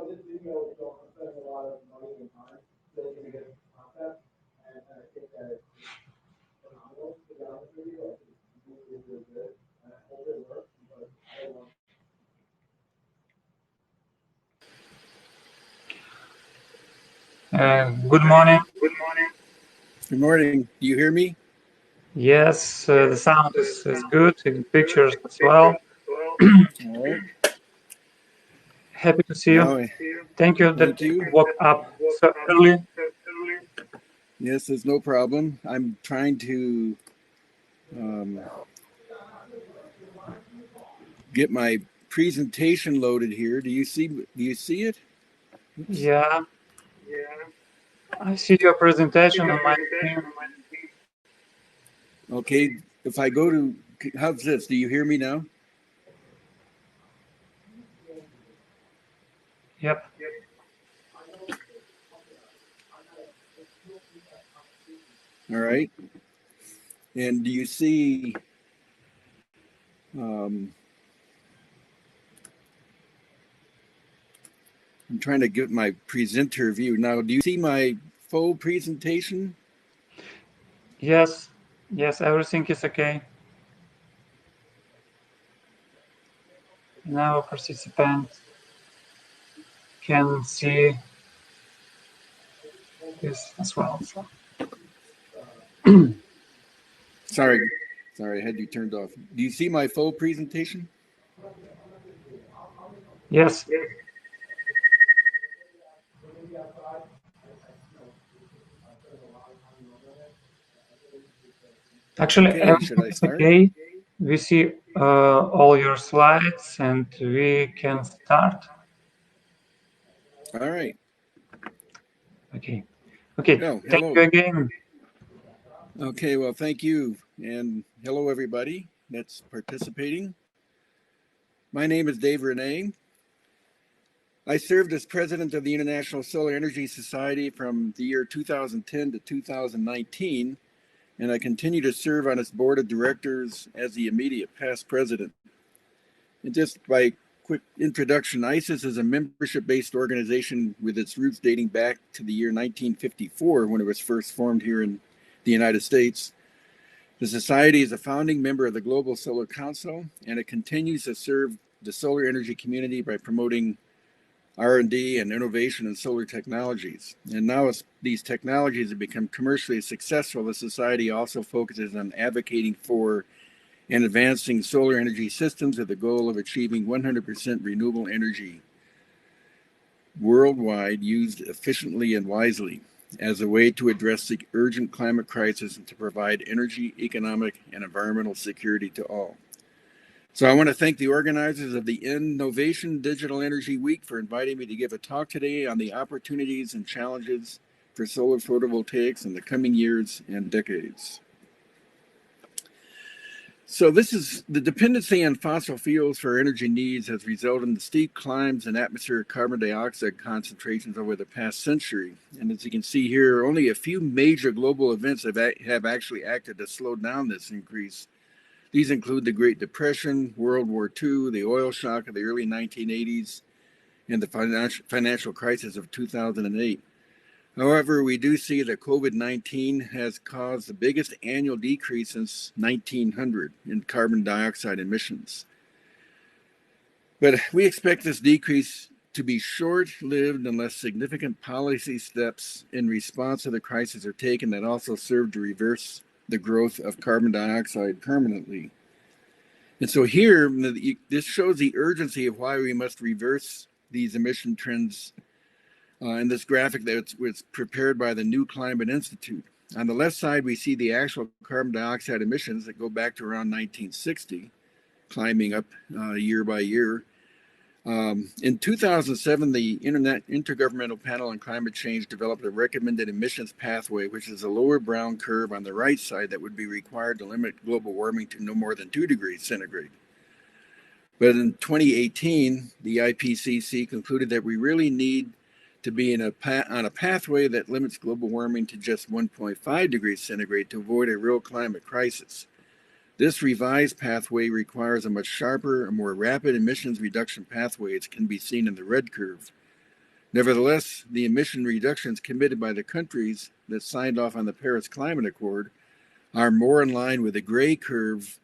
This video is also spending a lot of money and time building a good concept, and I think that it's phenomenal, to be honest with you. Like, it's really good, and I hope it works, because I don't want. Good morning. Good morning. Good morning. Do you hear me? Yes, the sound is good, in pictures as well. All right. Happy to see you. No, Thank you that thank you. woke up so early. Yes, there's no problem. I'm trying to get my presentation loaded here. Do you see it? Oops. Yeah, I see your presentation on my screen. Okay, if I go to, how's this? Do you hear me now? Yep. All right. And do you see, I'm trying to get my presenter view. Now, do you see my full presentation? Yes, everything is okay. Now participants can see this as well. So. Sorry, I had you turned off. Do you see my full presentation? Yes. Actually, Okay, everything should I is start? okay. We see all your slides and we can start. All right. Okay. Oh, Thank you again. Okay, well, thank you. And hello, everybody that's participating. My name is Dave Renee. I served as president of the International Solar Energy Society from the year 2010 to 2019, and I continue to serve on its board of directors as the immediate past president. And just by quick introduction, ICES is a membership-based organization with its roots dating back to the year 1954 when it was first formed here in the United States. The Society is a founding member of the Global Solar Council, and it continues to serve the solar energy community by promoting R&D and innovation in solar technologies. And now as these technologies have become commercially successful, the Society also focuses on advocating for and advancing solar energy systems with the goal of achieving 100% renewable energy worldwide used efficiently and wisely as a way to address the urgent climate crisis and to provide energy, economic, and environmental security to all. So I want to thank the organizers of the EN.Novation Digital Energy Week for inviting me to give a talk today on the opportunities and challenges for solar photovoltaics in the coming years and decades. So this is the dependency on fossil fuels for energy needs has resulted in the steep climbs in atmospheric carbon dioxide concentrations over the past century. And as you can see here, only a few major global events have actually acted to slow down this increase. These include the Great Depression, World War II, the oil shock of the early 1980s, and the financial crisis of 2008. However, we do see that COVID-19 has caused the biggest annual decrease since 1900 in carbon dioxide emissions. But we expect this decrease to be short-lived unless significant policy steps in response to the crisis are taken that also serve to reverse the growth of carbon dioxide permanently. And so here, this shows the urgency of why we must reverse these emission trends in this graphic that was prepared by the New Climate Institute. On the left side, we see the actual carbon dioxide emissions that go back to around 1960, climbing up year by year. In 2007, the Intergovernmental Panel on Climate Change developed a recommended emissions pathway, which is a lower brown curve on the right side that would be required to limit global warming to no more than 2 degrees centigrade. But in 2018, the IPCC concluded that we really need to be on a pathway that limits global warming to just 1.5 degrees centigrade to avoid a real climate crisis. This revised pathway requires a much sharper and more rapid emissions reduction pathway, as can be seen in the red curve. Nevertheless, the emission reductions committed by the countries that signed off on the Paris Climate Accord are more in line with the gray curve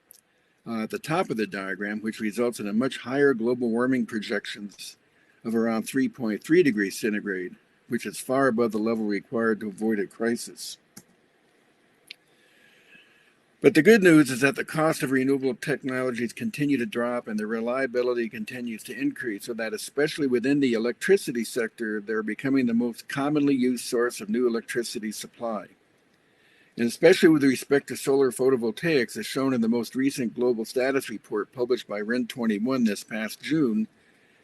at the top of the diagram, which results in a much higher global warming projections of around 3.3 degrees centigrade, which is far above the level required to avoid a crisis. But the good news is that the cost of renewable technologies continue to drop and the reliability continues to increase, so that especially within the electricity sector, they're becoming the most commonly used source of new electricity supply. And especially with respect to solar photovoltaics, as shown in the most recent global status report published by REN21 this past June,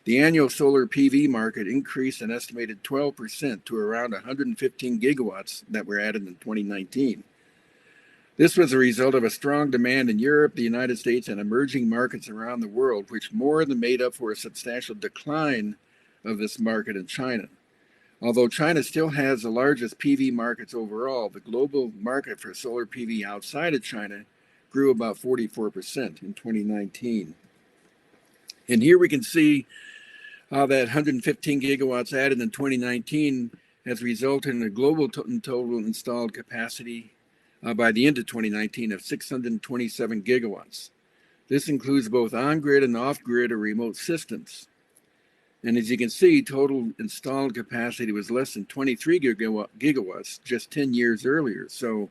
the annual solar PV market increased an estimated 12% to around 115 gigawatts that were added in 2019. This was a result of a strong demand in Europe, the United States, and emerging markets around the world, which more than made up for a substantial decline of this market in China. Although China still has the largest PV markets overall, the global market for solar PV outside of China grew about 44% in 2019. And here we can see how that 115 gigawatts added in 2019 has resulted in a global total installed capacity by the end of 2019 of 627 gigawatts. This includes both on-grid and off-grid or remote systems. And as you can see, total installed capacity was less than 23 gigawatts just 10 years earlier. So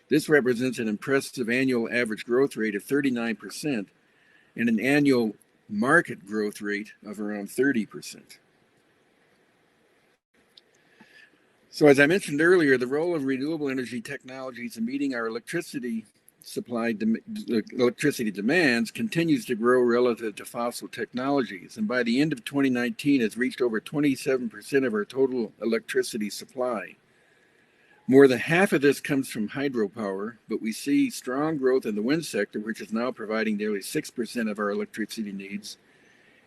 this represents an impressive annual average growth rate of 39% and an annual market growth rate of around 30%. So as I mentioned earlier, the role of renewable energy technologies in meeting our electricity demands continues to grow relative to fossil technologies, and by the end of 2019 has reached over 27% of our total electricity supply. More than half of this comes from hydropower, but we see strong growth in the wind sector, which is now providing nearly 6% of our electricity needs,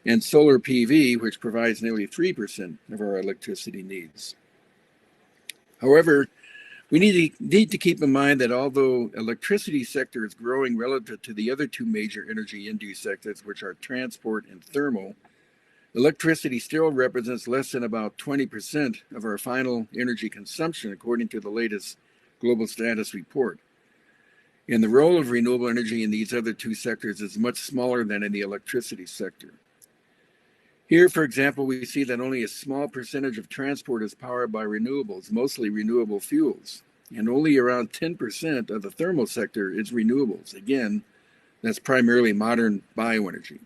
and solar PV, which provides nearly 3% of our electricity needs. However, we need to keep in mind that although electricity sector is growing relative to the other two major energy end-use sectors, which are transport and thermal, electricity still represents less than about 20% of our final energy consumption, according to the latest global status report. And the role of renewable energy in these other two sectors is much smaller than in the electricity sector. Here, for example, we see that only a small percentage of transport is powered by renewables, mostly renewable fuels, and only around 10% of the thermal sector is renewables. Again, that's primarily modern bioenergy.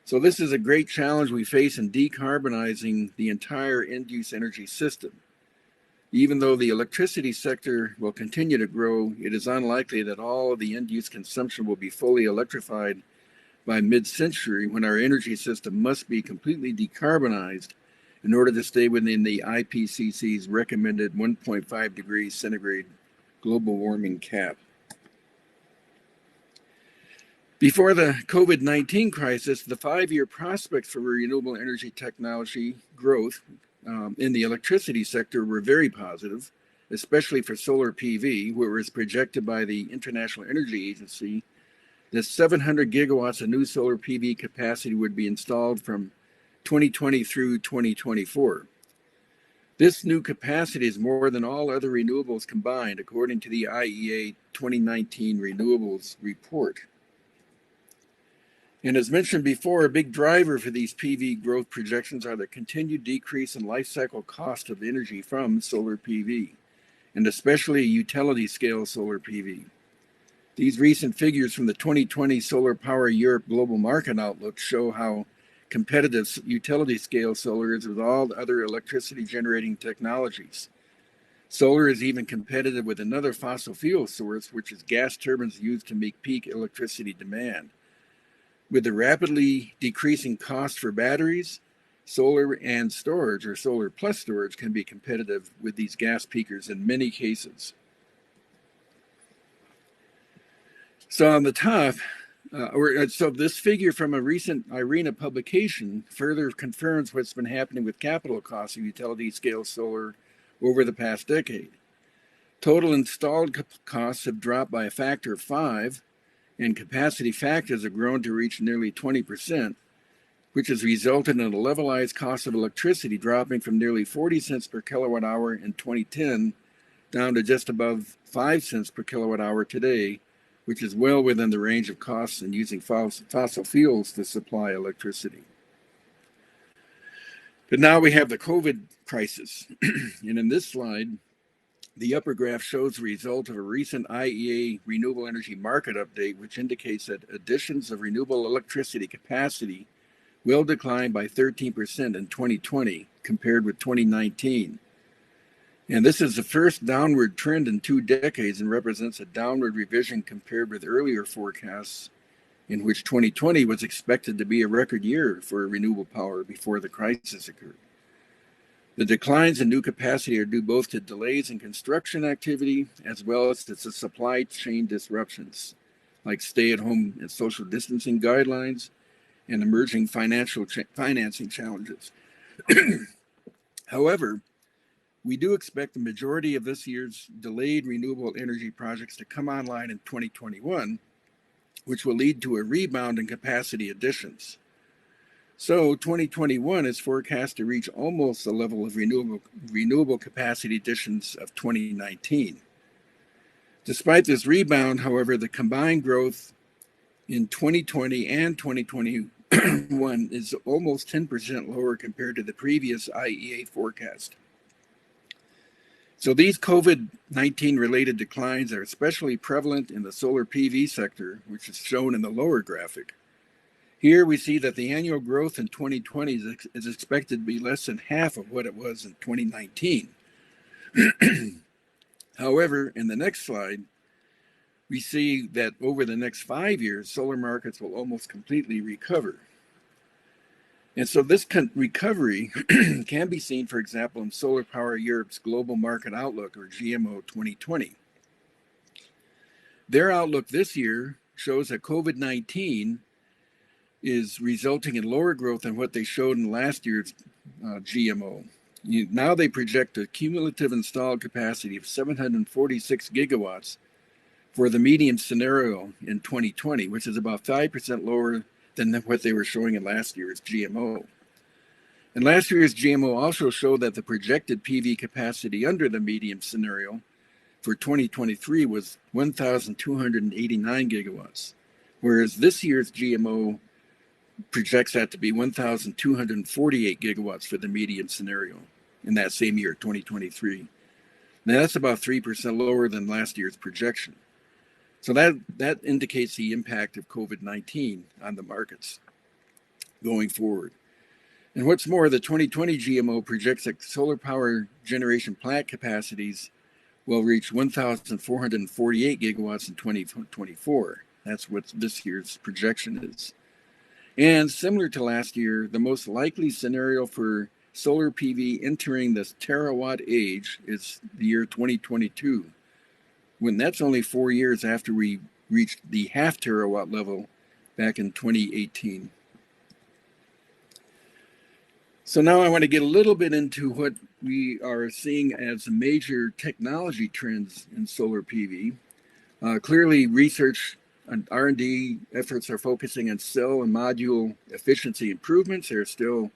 So this is a great challenge we face in decarbonizing the entire end-use energy system. Even though the electricity sector will continue to grow, it is unlikely that all of the end-use consumption will be fully electrified by mid-century, when our energy system must be completely decarbonized in order to stay within the IPCC's recommended 1.5 degrees centigrade global warming cap. Before the COVID-19 crisis, the 5-year prospects for renewable energy technology growth in the electricity sector were very positive, especially for solar PV, where it was projected by the International Energy Agency that 700 gigawatts of new solar PV capacity would be installed from 2020 through 2024. This new capacity is more than all other renewables combined, according to the IEA 2019 Renewables Report. And as mentioned before, a big driver for these PV growth projections are the continued decrease in life cycle cost of energy from solar PV, and especially utility scale solar PV. These recent figures from the 2020 Solar Power Europe Global Market Outlook show how competitive utility scale solar is with all the other electricity generating technologies. Solar is even competitive with another fossil fuel source, which is gas turbines used to meet peak electricity demand. With the rapidly decreasing cost for batteries, solar and storage, or solar plus storage, can be competitive with these gas peakers in many cases. So on the top, so this figure from a recent IRENA publication further confirms what's been happening with capital costs of utility scale solar over the past decade. Total installed costs have dropped by a factor of 5, and capacity factors have grown to reach nearly 20%, which has resulted in a levelized cost of electricity dropping from nearly 40 cents per kilowatt hour in 2010 down to just above 5 cents per kilowatt hour today, which is well within the range of costs in using fossil fuels to supply electricity. But now we have the COVID crisis. And in this slide, The upper graph shows the result of a recent IEA renewable energy market update, which indicates that additions of renewable electricity capacity will decline by 13% in 2020 compared with 2019. And this is the first downward trend in 2 decades and represents a downward revision compared with earlier forecasts in which 2020 was expected to be a record year for renewable power before the crisis occurred. The declines in new capacity are due both to delays in construction activity as well as to supply chain disruptions, like stay-at-home and social distancing guidelines and emerging financing challenges. However, we do expect the majority of this year's delayed renewable energy projects to come online in 2021, which will lead to a rebound in capacity additions. So 2021 is forecast to reach almost the level of renewable capacity additions of 2019. Despite this rebound, however, the combined growth in 2020 and 2021 is almost 10% lower compared to the previous IEA forecast. So these COVID-19 related declines are especially prevalent in the solar PV sector, which is shown in the lower graphic. Here we see that the annual growth in 2020 is expected to be less than half of what it was in 2019. However, in the next slide, we see that over the next 5 years, solar markets will almost completely recover. And so this recovery can be seen, for example, in Solar Power Europe's Global Market Outlook, or GMO 2020. Their outlook this year shows that COVID-19 is resulting in lower growth than what they showed in last year's GMO. Now they project a cumulative installed capacity of 746 gigawatts for the medium scenario in 2020, which is about 5% lower than what they were showing in last year's GMO. And last year's GMO also showed that the projected PV capacity under the medium scenario for 2023 was 1,289 gigawatts, whereas this year's GMO projects that to be 1,248 gigawatts for the medium scenario in that same year, 2023. Now that's about 3% lower than last year's projection. So that indicates the impact of COVID-19 on the markets going forward. And what's more, the 2020 GMO projects that solar power generation plant capacities will reach 1,448 gigawatts in 2024. That's what this year's projection is. And similar to last year, the most likely scenario for solar PV entering this terawatt age is the year 2022, when that's only 4 years after we reached the half terawatt level back in 2018. So now I want to get a little bit into what we are seeing as major technology trends in solar PV. Clearly, research and R&D efforts are focusing on cell and module efficiency improvements. There are still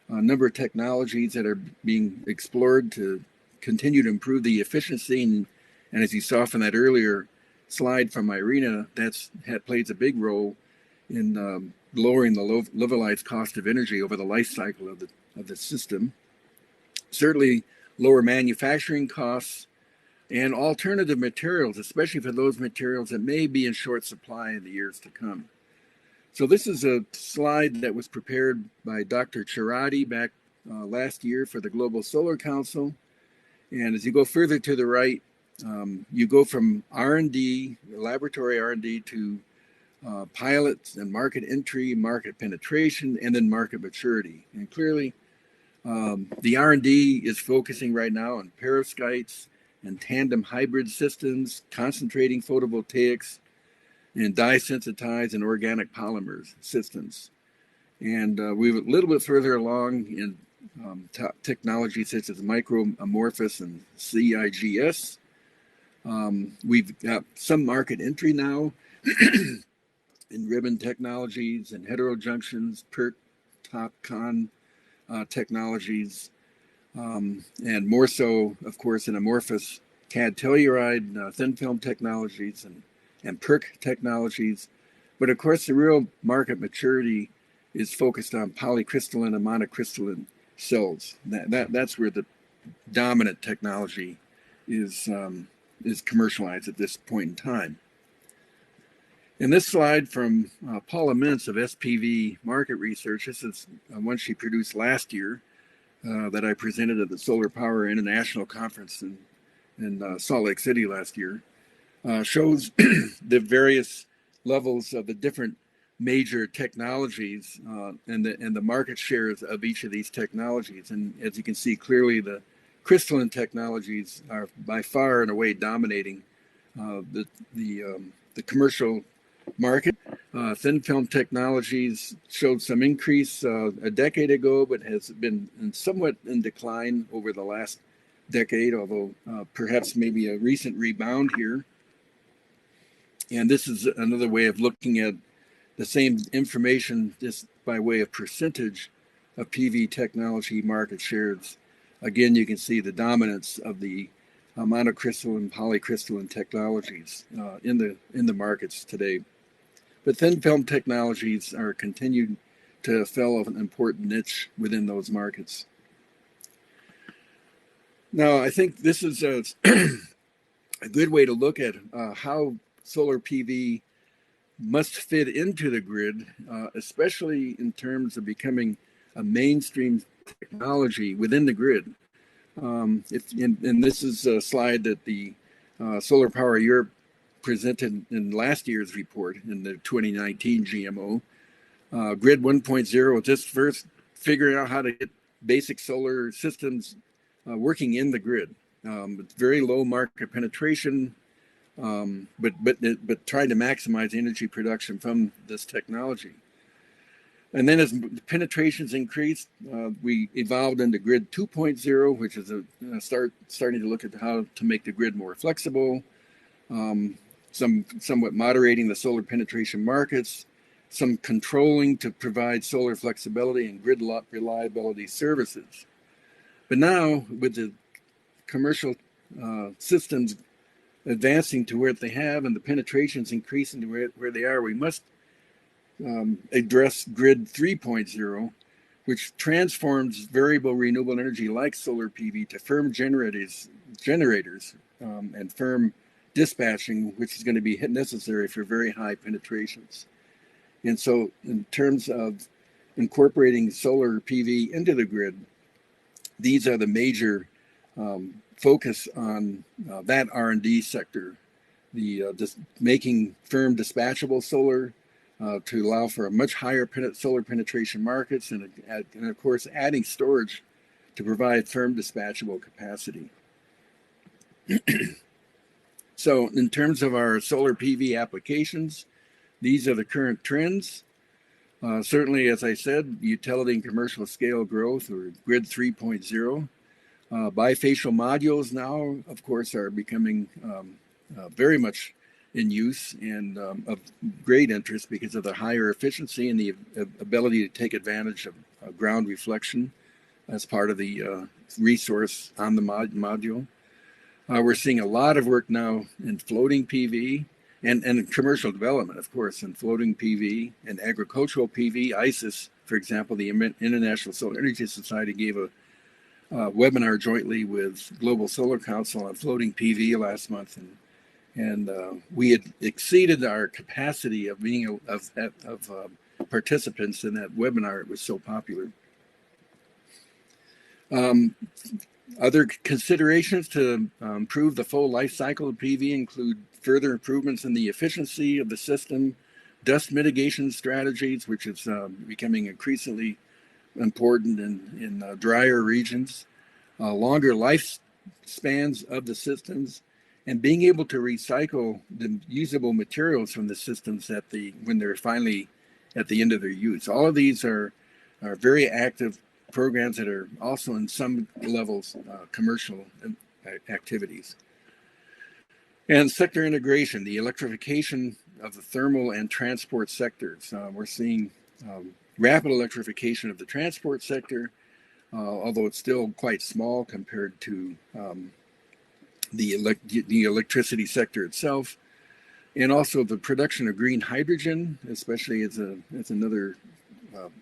a number of technologies that are being explored to continue to improve the efficiency. And as you saw from that earlier slide from Irina, that plays a big role in lowering the levelized cost of energy over the life cycle of the system. Certainly, lower manufacturing costs and alternative materials, especially for those materials that may be in short supply in the years to come. So this is a slide that was prepared by Dr. Charati back last year for the Global Solar Council. And as you go further to the right, you go from R&D, laboratory R&D, to pilots and market entry, market penetration, and then market maturity. And clearly, the R&D is focusing right now on perovskites and tandem hybrid systems, concentrating photovoltaics, and dye-sensitized and organic polymers systems. And we're a little bit further along in technology such as microamorphous and CIGS. We've got some market entry now in ribbon technologies and heterojunctions, PERC, TOPCon technologies, and more so, of course, in amorphous CAD telluride, thin film technologies, and PERC technologies. But of course, the real market maturity is focused on polycrystalline and monocrystalline cells. That's where the dominant technology commercialized at this point in time. In this slide from Paula Mintz of SPV Market Research, this is one she produced last year that I presented at the Solar Power International Conference in Salt Lake City last year, shows the various levels of the different major technologies and the market shares of each of these technologies. And as you can see clearly, the crystalline technologies are by far and away dominating the commercial market. Thin film technologies showed some increase a decade ago, but has been somewhat in decline over the last decade, although perhaps maybe a recent rebound here. And this is another way of looking at the same information just by way of percentage of PV technology market shares. Again, you can see the dominance of the monocrystalline, polycrystalline technologies in the markets today. But thin film technologies are continued to fill an important niche within those markets. Now, I think this is a good way to look at how solar PV must fit into the grid, especially in terms of becoming a mainstream technology within the grid. And this is a slide that the Solar Power Europe presented in last year's report in the 2019 GMO. Grid 1.0, just first figuring out how to get basic solar systems working in the grid. It's very low market penetration, but trying to maximize energy production from this technology. And then as the penetrations increased, we evolved into Grid 2.0, which is starting to look at how to make the grid more flexible, somewhat moderating the solar penetration markets, some controlling to provide solar flexibility and grid reliability services. But now, with the commercial systems advancing to where they have and the penetrations increasing to where they are, we must address Grid 3.0, which transforms variable renewable energy like solar PV to firm generators and firm dispatching, which is going to be necessary for very high penetrations. And so in terms of incorporating solar PV into the grid, these are the major focus on that R&D sector, just making firm dispatchable solar to allow for a much higher solar penetration markets, and of course adding storage to provide firm dispatchable capacity. So in terms of our solar PV applications, these are the current trends. Certainly, as I said, utility and commercial scale growth, or Grid 3.0. Bifacial modules now, of course, are becoming very much in use and of great interest because of the higher efficiency and the ability to take advantage of ground reflection as part of the resource on the module. We're seeing a lot of work now in floating PV and commercial development, of course, in floating PV and agricultural PV. ISIS, for example, the International Solar Energy Society gave a webinar jointly with Global Solar Council on floating PV last month, and we had exceeded our capacity of being of participants in that webinar. It was so popular. Other considerations to improve the full life cycle of PV include further improvements in the efficiency of the system, dust mitigation strategies, which is becoming increasingly important in drier regions, longer lifespans of the systems, and being able to recycle the usable materials from the systems when they're finally at the end of their use. All of these are very active programs that are also in some levels commercial activities. And sector integration, the electrification of the thermal and transport sectors. We're seeing rapid electrification of the transport sector, although it's still quite small compared to the electricity sector itself, and also the production of green hydrogen, especially as another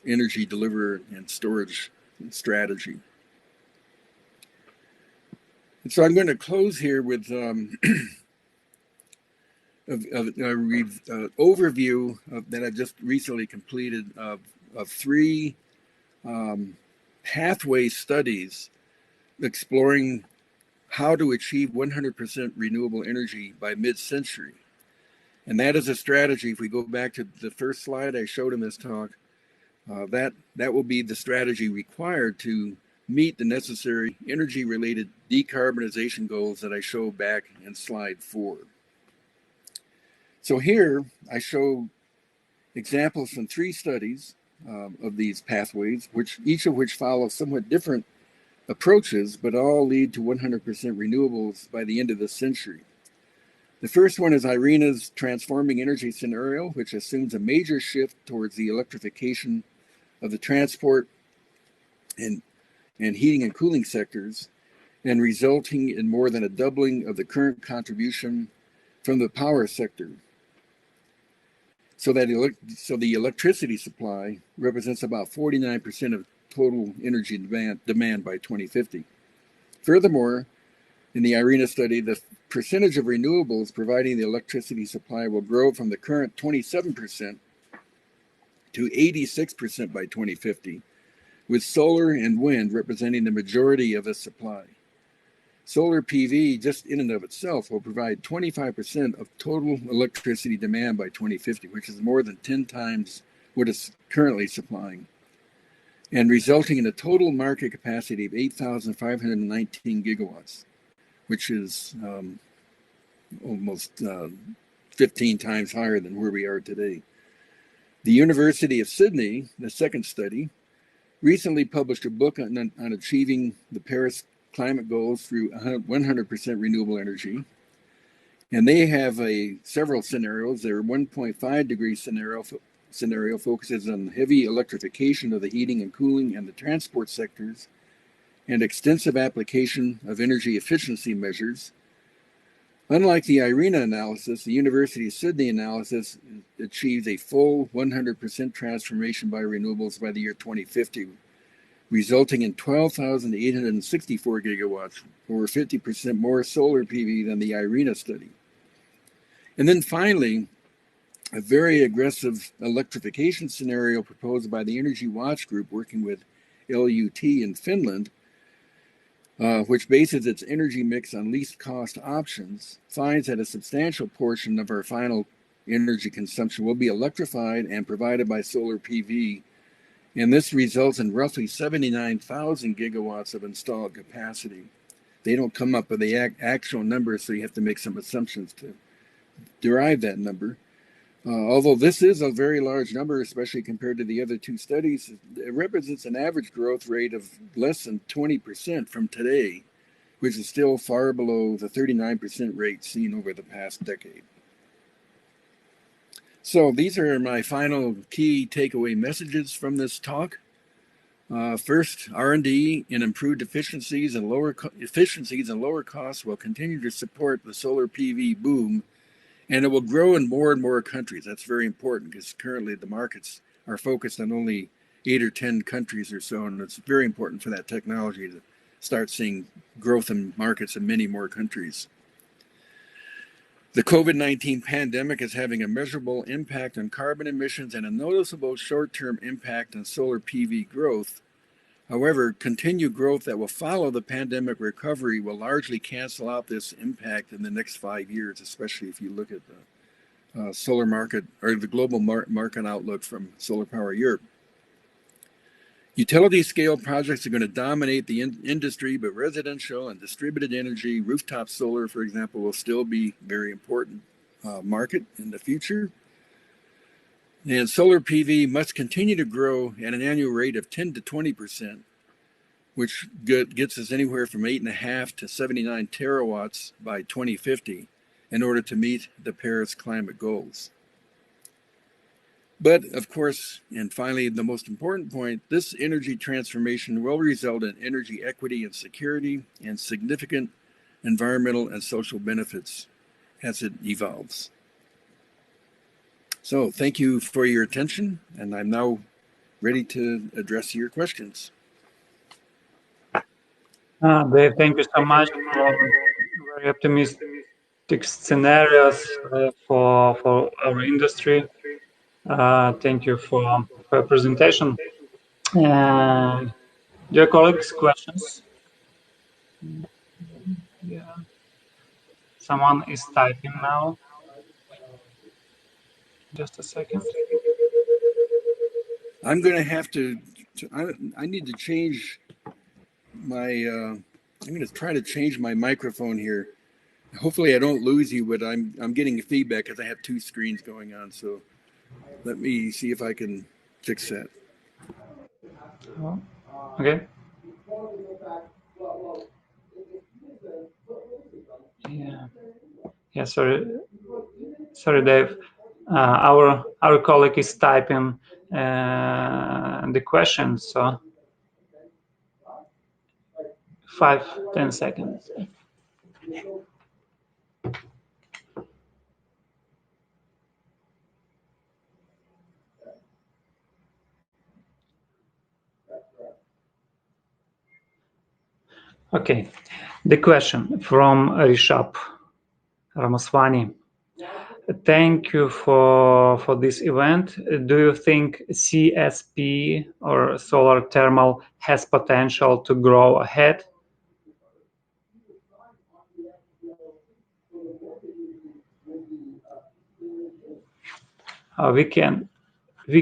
energy deliverer and storage strategy. And so I'm going to close here with overview that I just recently completed of three pathway studies exploring how to achieve 100% renewable energy by mid-century. And that is a strategy. If we go back to the first slide I showed in this talk, that will be the strategy required to meet the necessary energy-related decarbonization goals that I showed back in slide 4. So here I show examples from 3 studies of these pathways, each of which follow somewhat different approaches, but all lead to 100% renewables by the end of the century. The first one is IRENA's transforming energy scenario, which assumes a major shift towards the electrification of the transport and heating and cooling sectors, and resulting in more than a doubling of the current contribution from the power sector. So the electricity supply represents about 49% of total energy demand by 2050. Furthermore, in the IRENA study, the percentage of renewables providing the electricity supply will grow from the current 27% to 86% by 2050, with solar and wind representing the majority of the supply. Solar PV, just in and of itself, will provide 25% of total electricity demand by 2050, which is more than 10 times what it's currently supplying, and resulting in a total market capacity of 8,519 gigawatts, which is almost 15 times higher than where we are today. The University of Sydney, the second study, recently published a book on achieving the Paris climate goals through 100% renewable energy. And they have several scenarios. Their 1.5 degree scenario focuses on heavy electrification of the heating and cooling and the transport sectors, and extensive application of energy efficiency measures. Unlike the IRENA analysis, the University of Sydney analysis achieves a full 100% transformation by renewables by the year 2050, resulting in 12,864 gigawatts, or 50% more solar PV than the IRENA study. And then finally, a very aggressive electrification scenario proposed by the Energy Watch Group working with LUT in Finland, which bases its energy mix on least cost options, finds that a substantial portion of our final energy consumption will be electrified and provided by solar PV. And this results in roughly 79,000 gigawatts of installed capacity. They don't come up with the actual number, so you have to make some assumptions to derive that number. Although this is a very large number, especially compared to the other 2 studies, it represents an average growth rate of less than 20% from today, which is still far below the 39% rate seen over the past decade. So these are my final key takeaway messages from this talk. First, R&D in improved efficiencies and lower costs will continue to support the solar PV boom, and it will grow in more and more countries. That's very important because currently the markets are focused on only 8 or 10 countries or so, and it's very important for that technology to start seeing growth in markets in many more countries. The COVID-19 pandemic is having a measurable impact on carbon emissions and a noticeable short-term impact on solar PV growth. However, continued growth that will follow the pandemic recovery will largely cancel out this impact in the next 5 years, especially if you look at the solar market or the global market outlook from Solar Power Europe. Utility scale projects are going to dominate the industry, but residential and distributed energy, rooftop solar, for example, will still be very important market in the future. And solar PV must continue to grow at an annual rate of 10 to 20%, which gets us anywhere from 8.5 to 79 terawatts by 2050 in order to meet the Paris climate goals. But of course, and finally, the most important point, this energy transformation will result in energy equity and security and significant environmental and social benefits as it evolves. So thank you for your attention, and I'm now ready to address your questions. Dave, thank you so much for very optimistic scenarios for our industry. Thank you for your presentation. Dear colleagues, questions? Yeah. Someone is typing now. Just a second. I'm going to have to I need to change my, I'm going to try to change my microphone here. Hopefully I don't lose you, but I'm getting feedback because I have two screens going on. So let me see if I can fix that. Okay. Yeah. Yeah. Sorry, Dave. Our colleague is typing the question, so 5-10 seconds. Okay, the question from Rishabh Ramaswamy. Thank you for this event. Do you think CSP or solar thermal has potential to grow ahead? We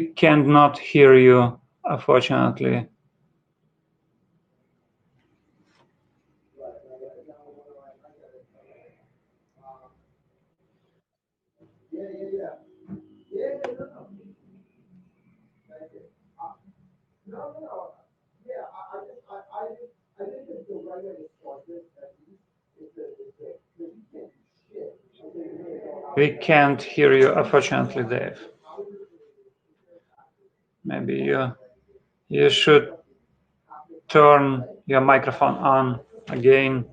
cannot hear you, unfortunately. We can't hear you, unfortunately, Dave. Maybe you should turn your microphone on again.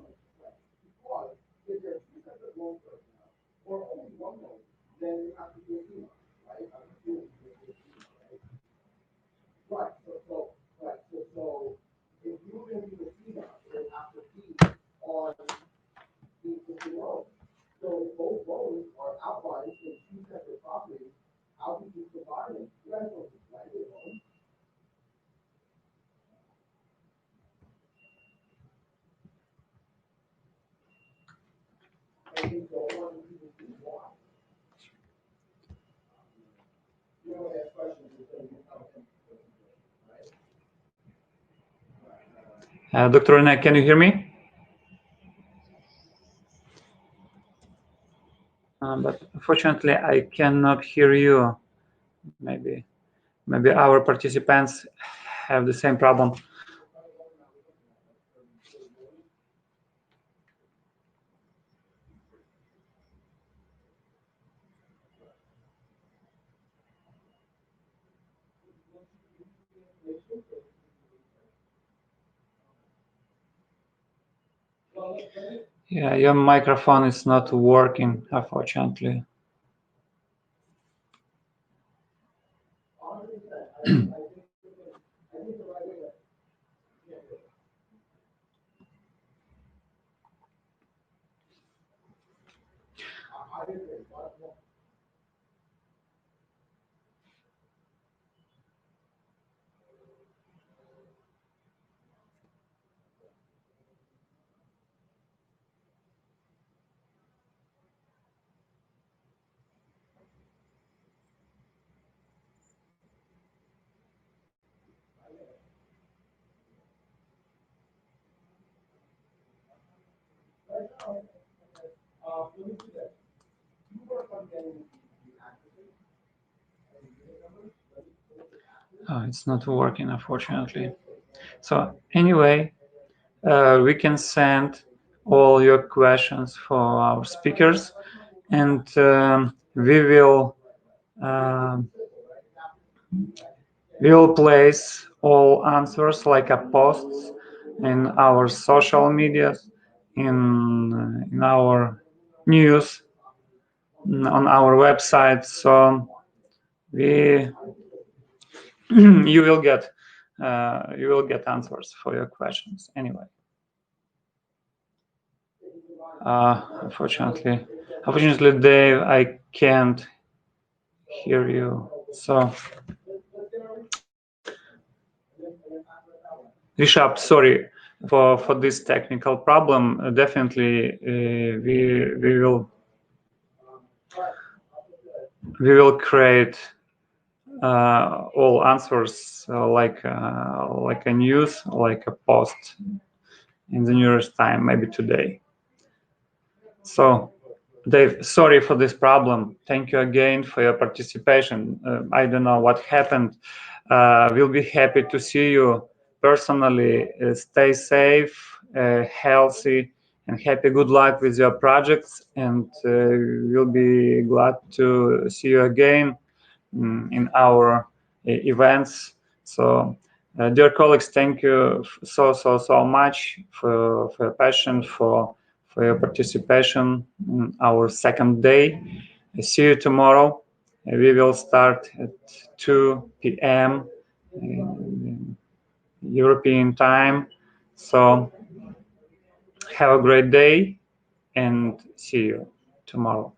Dr. Rene, can you hear me? But unfortunately, I cannot hear you. Maybe our participants have the same problem. Yeah, your microphone is not working, unfortunately. Oh, it's not working, unfortunately. So anyway, we can send all your questions for our speakers, and we will place all answers like a posts in our social medias, in our news, on our website. So you will get answers for your questions anyway. Unfortunately, Dave, I can't hear you. So, Rishabh, sorry for this technical problem. Definitely, we will create all answers like a news, like a post in the nearest time, maybe today. So, Dave, sorry for this problem. Thank you again for your participation. I don't know what happened. We'll be happy to see you personally. Stay safe, healthy, and happy. Good luck with your projects, and we'll be glad to see you again in our events. So, dear colleagues, thank you so much for your passion, for your participation in our second day. See you tomorrow. We will start at 2 p.m. European time. So have a great day and see you tomorrow.